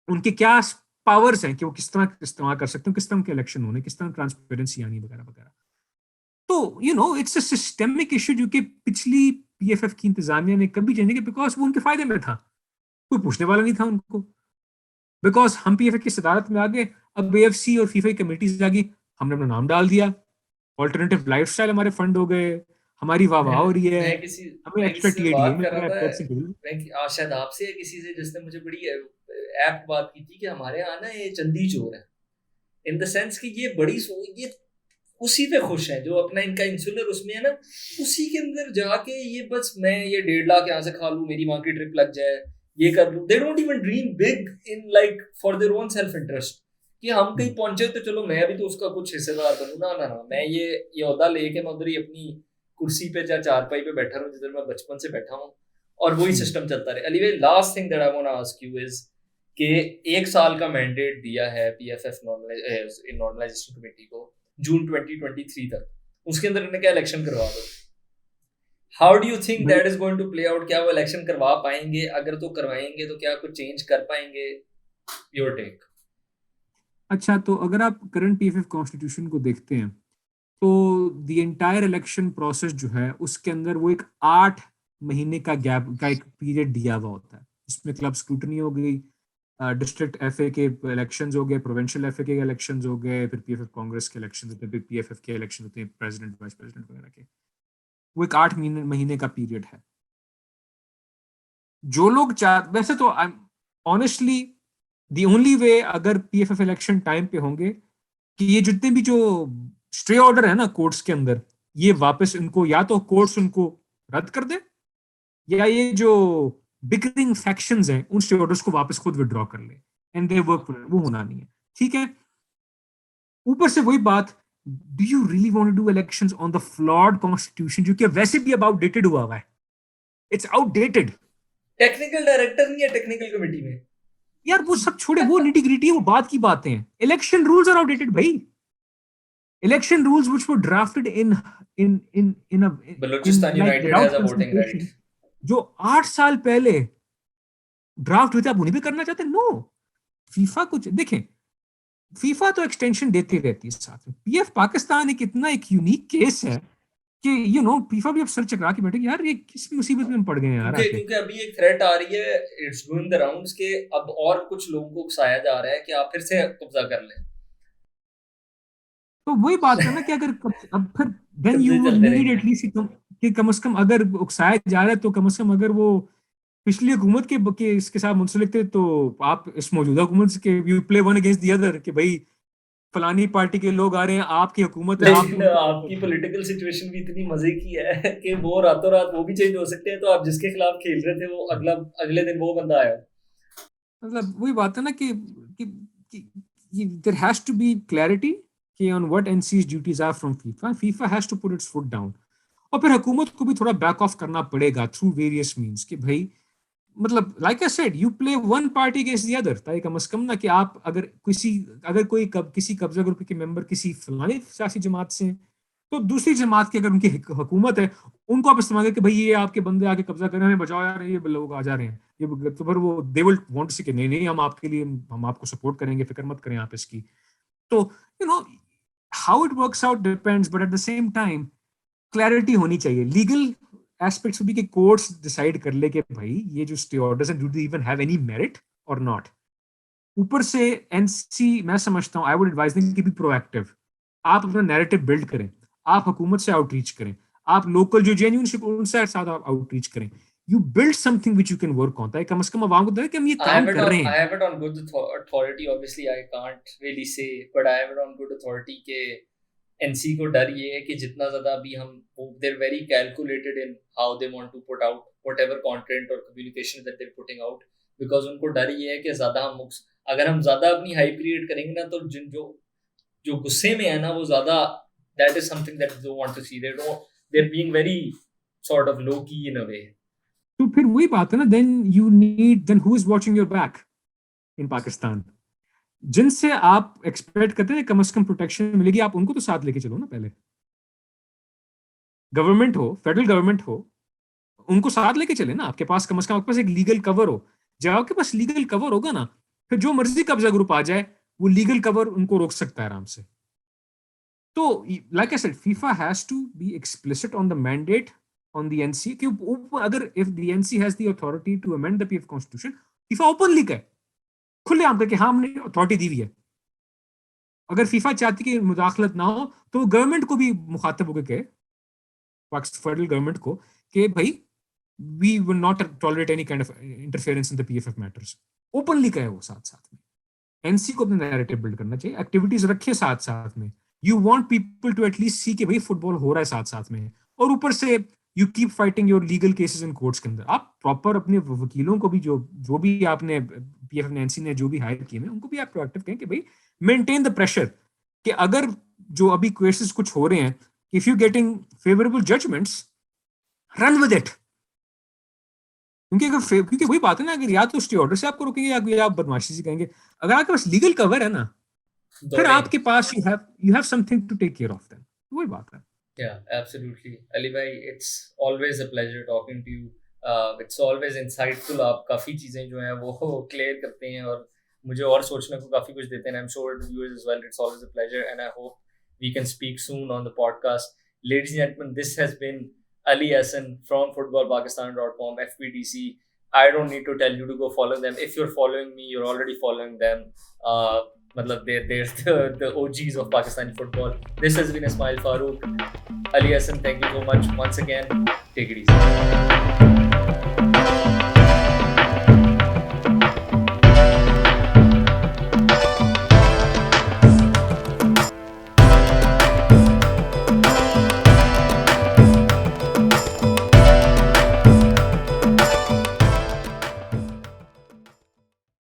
[SPEAKER 2] उनके क्या पावर्स हैं कि वो किस तरह इस्तेमाल कर सकते हैं, किस तरह उनके इलेक्शन होने, किस तरह ट्रांसपेरेंसी आनी वगैरह वगैरह। तो इट्स अ सिस्टेमिक इशू जो कि पिछली पीएफएफ की इंतजामिया ने कभी चेंज नहीं, बिकॉज वो उनके फायदे में था, कोई पूछने वाला नहीं था उनको, बिकॉज हम पीएफएफ की सदारत में आ गए, अब एएफसी और फीफा कमेटीज आ गई, हमने अपना नाम डाल दिया, ऑल्टरनेटिव लाइफस्टाइल हमारे फंड हो गए, हमारी वाह वाह
[SPEAKER 1] मैं
[SPEAKER 2] हो रही है,
[SPEAKER 1] मैं किसी
[SPEAKER 2] हमें
[SPEAKER 1] मैं
[SPEAKER 2] एक्स्ट्रा
[SPEAKER 1] किसी से
[SPEAKER 2] टीए डीए
[SPEAKER 1] बात
[SPEAKER 2] मिल
[SPEAKER 1] कर रहा
[SPEAKER 2] रहा है,
[SPEAKER 1] था,
[SPEAKER 2] पैसे मिल रहे
[SPEAKER 1] शायद आपसे या किसी से, जिसने मुझे बड़ी ऐप बात की थी कि हमारे यहाँ ना ये चंदी चोर है, इन द सेंस कि ये ये उसी पे खुश है जो अपना इनका इंसुलर उसमें है ना, उसी के अंदर जाके ये बस मैं ये 1.5 लाख यहाँ से खा लूं, मेरी माँ की ट्रिप लग जाए, ये कर लूं। They don't even dream big in like for their own self interest कि हम कहीं
[SPEAKER 2] हैं।
[SPEAKER 1] पहुंचे तो चलो मैं भी तो उसका कुछ हिस्सेदार बनूं। ना ना ना, मैं ये ओहदा लेके मैं उधर ही अपनी कुर्सी पे या चारपाई पे बैठा रहूं जिधर मैं बचपन से बैठा हूँ, और वही
[SPEAKER 2] हम्म।
[SPEAKER 1] सिस्टम चलता रहे। अली भाई, last thing that I want to ask you is कि 1 साल का मैंडेट दिया है पीएफएफ नॉर्मलाइजेशन कमेटी को जून 2023 तक, उसके अंदर इन्हें क्या इलेक्शन करवा दो। हाउ डू यू थिंक
[SPEAKER 2] भाई
[SPEAKER 1] that is going to play out? क्या वो इलेक्शन करवा पाएंगे? अगर तो करवाएंगे तो क्या कुछ चेंज कर पाएंगे? Your take.
[SPEAKER 2] अच्छा, तो अगर आप करंट पीएफएफ कॉन्स्टिट्यूशन को देखते हैं तो द एंटायर इलेक्शन प्रोसेस जो है उसके अंदर वो एक 8 महीने का गैप का एक पीरियड दिया हुआ होता है, जिसमें क्लब स्क्रूटनी हो गई, डिस्ट्रिक्ट एफए के इलेक्शंस हो गए, प्रोविंशियल एफए के इलेक्शंस हो गए, फिर पीएफएफ कांग्रेस के इलेक्शन होते हैं, फिर पीएफएफ के इलेक्शन होते हैं, प्रेसिडेंट वाइस प्रेसिडेंट वगैरह के। वो एक 8 महीने का पीरियड है। जो लोग चाह वैसे तो ऑनेस्टली दी ओनली वे, अगर पीएफएफ इलेक्शन टाइम पे होंगे, कि ये जितने भी जो स्टे ऑर्डर है ना कोर्ट्स के अंदर, ये वापस इनको या तो कोर्ट्स उनको रद्द कर दे, या ये जो बिकरिंग फैक्शंस हैं उन स्टे ऑर्डर्स को वापस खुद विड्रॉ कर ले, एंड दे वर्क। वो होना नहीं है, ठीक है। ऊपर से वही बात, do you really want to do elections on the flawed constitution जो कि वैसे भी अब आउटडेटेड हुआ है? It's outdated.
[SPEAKER 1] टेक्निकल डायरेक्टर नहीं है टेक्निकल कमेटी में।
[SPEAKER 2] यार वो सब छोड़े, वो निटी ग्रिटी है, वो बात की बातें हैं। इलेक्शन रूल्स आर आउटडेटेड भाई। Election rules which were drafted in
[SPEAKER 1] Balochistan
[SPEAKER 2] like
[SPEAKER 1] United
[SPEAKER 2] without
[SPEAKER 1] has a voting right.
[SPEAKER 2] Consultation, जो 8 साल पहले ड्राफ्ट हुए थे, आप उन्हें भी करना चाहते? नो। फीफा कुछ देखें, फीफा तो एक्सटेंशन देती रहती है साथ में। पीएफ पाकिस्तान एक इतना एक यूनिक केस है कि फीफा भी अब सर चकरा के बैठे यार, ये किस मुसीबत में हम पड़ गए हैं यार
[SPEAKER 1] क्योंकि
[SPEAKER 2] आके।
[SPEAKER 1] क्योंकि अभी एक थ्रेट आ रही है, इट्स गोइंग द राउंड्स के अब और कुछ लोगों को उकसाया जा रहा है कि आप फिर से कब्जा कर लें।
[SPEAKER 2] तो वही बात है ना कि अगर अब फिर देन यू
[SPEAKER 1] कब्जे
[SPEAKER 2] वुड
[SPEAKER 1] चलते
[SPEAKER 2] नीड
[SPEAKER 1] रहेंगे।
[SPEAKER 2] एटलीस्ट कि कम से कम अगर उकसाया जा रहा है तो कम से कम अगर वो पिछली हुकूमत के इसके साथ मुंसलिक थे, तो आप इस मौजूदा हुकूमत के you play one against the other, कि भाई फलानी पार्टी के लोग आ रहे हैं, आपकी हुकूमत है, आप
[SPEAKER 1] लेकिन
[SPEAKER 2] उनको
[SPEAKER 1] आपकी पॉलिटिकल सिचुएशन भी इतनी मजे की है कि वो रातों रात वो भी चेंज हो सकते हैं, तो आप जिसके खिलाफ खेल रहे थे वो अगले दिन वो बंदा आया।
[SPEAKER 2] मतलब वही बात है ना कि there has to be clarity कि on what NCs duties are from FIFA. FIFA has to put its foot down, और फिर हुकूमत को भी थोड़ा बैक ऑफ करना पड़ेगा थ्रू वेरियस मींस, कि भाई मतलब like I said, you play one party against the other, ताकि कम से कम ना कि आप अगर कोई किसी कब्जा ग्रुप के मेंबर किसी फलानी सियासी जमात से हैं, तो दूसरी जमात की अगर उनकी हुकूमत है, उनको आप इस्तेमाल करके भाई ये आपके बंदे आके कब्जा कर रहे हैं, हमें बचाओ यार, ये लोग आ जा रहे हैं, ये तो फिर वो दे विल वांट टू से कि नहीं नहीं, हम आपके लिए, हम आपको सपोर्ट करेंगे, फिक्र मत करें आप इसकी। तो you know how it works out depends, but at the same time clarity होनी चाहिए। लीगल एस्पेक्ट्स भी कि कोर्ट्स डिसाइड कर ले कि भाई ये जो स्टे ऑर्डर्स हैं, do they even have any merit और नॉट। ऊपर से एनसी, मैं समझता हूँ, आई वुड एडवाइज देम कि बी प्रोएक्टिव। आप अपना नैरेटिव बिल्ड करें, आप हुकूमत से आउटरीच करें, आप लोकल जो जेन्युइन उनसे साथ आउटरीच करें, you build something which you can work on, ताकि कम से कम आवाम को लगे कि हम ये काम कर रहे
[SPEAKER 1] I
[SPEAKER 2] हैं।
[SPEAKER 1] have it on good authority. Obviously, I can't really say, but I have it on good authority के एनसी को डर ये है कि जितना ज्यादा अभी हम, they're very calculated in how they want to put out whatever content or communication that they're putting out, because उनको डर ये है कि ज्यादा हम अगर हम ज्यादा अपनी हाइप क्रिएट करेंगे ना, तो जिन जो जो गुस्से में है ना वो ज्यादा, that is something that they want to see. They're being very sort of low key in a way.
[SPEAKER 2] तो फिर वही बात है ना, then who is watching your back in Pakistan? जिनसे आप एक्सपेक्ट करते हैं कम से कम प्रोटेक्शन मिलेगी, आप उनको तो साथ लेके चलो ना। पहले गवर्नमेंट हो, फेडरल गवर्नमेंट हो, उनको साथ लेके चले ना। आपके पास कम से कम आपके पास एक लीगल कवर हो। जब आपके पास लीगल कवर होगा ना, फिर जो मर्जी कब्जा ग्रुप आ जाए, वो लीगल कवर उनको रोक सकता है आराम से। तो like I said, FIFA has to be explicit on the mandate on the NC, कि अगर if the NC has the authority to amend the PF constitution, FIFA openly कहे, खुलेआम करके हाँ हमने अथॉरिटी दी हुई है। अगर फीफा चाहती कि मुदाखलत ना हो, तो गवर्नमेंट को भी मुखातब होकर कहे फेडरल गवर्नमेंट को कि भाई we will not tolerate any kind of interference in the PFF matters, openly कहे वो साथ साथ में। एनसी को अपना नैरेटिव बिल्ड करना चाहिए, एक्टिविटीज रखे साथ साथ में, you want people to at least see कि भाई फुटबॉल हो रहा है साथ साथ में, और ऊपर से you keep fighting your legal cases in courts के अंदर। आप प्रॉपर अपने वकीलों को भी जो भी आपने पीएफएफ ने एनसी ने जो भी हायर किए हैं उनको भी आप प्रोएक्टिव कहें कि भाई मेंटेन द प्रेशर, कि अगर जो अभी केसेस कुछ हो रहे हैं, if you getting favourable judgements, run with it. क्योंकि वही बात है ना, अगर या तो स्टे ऑर्डर से आपको रोकेंगे या आप बदमाशी से कहेंगे, अगर आपके पास लीगल कवर है ना, फिर आपके पास you have something to take care of them। वही बात है।
[SPEAKER 1] Yeah, absolutely. Ali bhai, it's always a pleasure talking to you. It's always insightful. आप काफी चीजें जो हैं वो क्लियर करते हैं और मुझे और सोचने को काफी कुछ देते हैं। I'm sure the viewers as well. It's always a pleasure, and I hope we can speak soon on the podcast. Ladies and gentlemen, this has been Ali Hassan from footballpakistan.com, FPTC. I don't need to tell you to go follow them. If you're following me, you're already following them. They're the OGs of Pakistani football. This has been Ismail Farooq. Ali Hassan, thank you so much once again. Take it easy.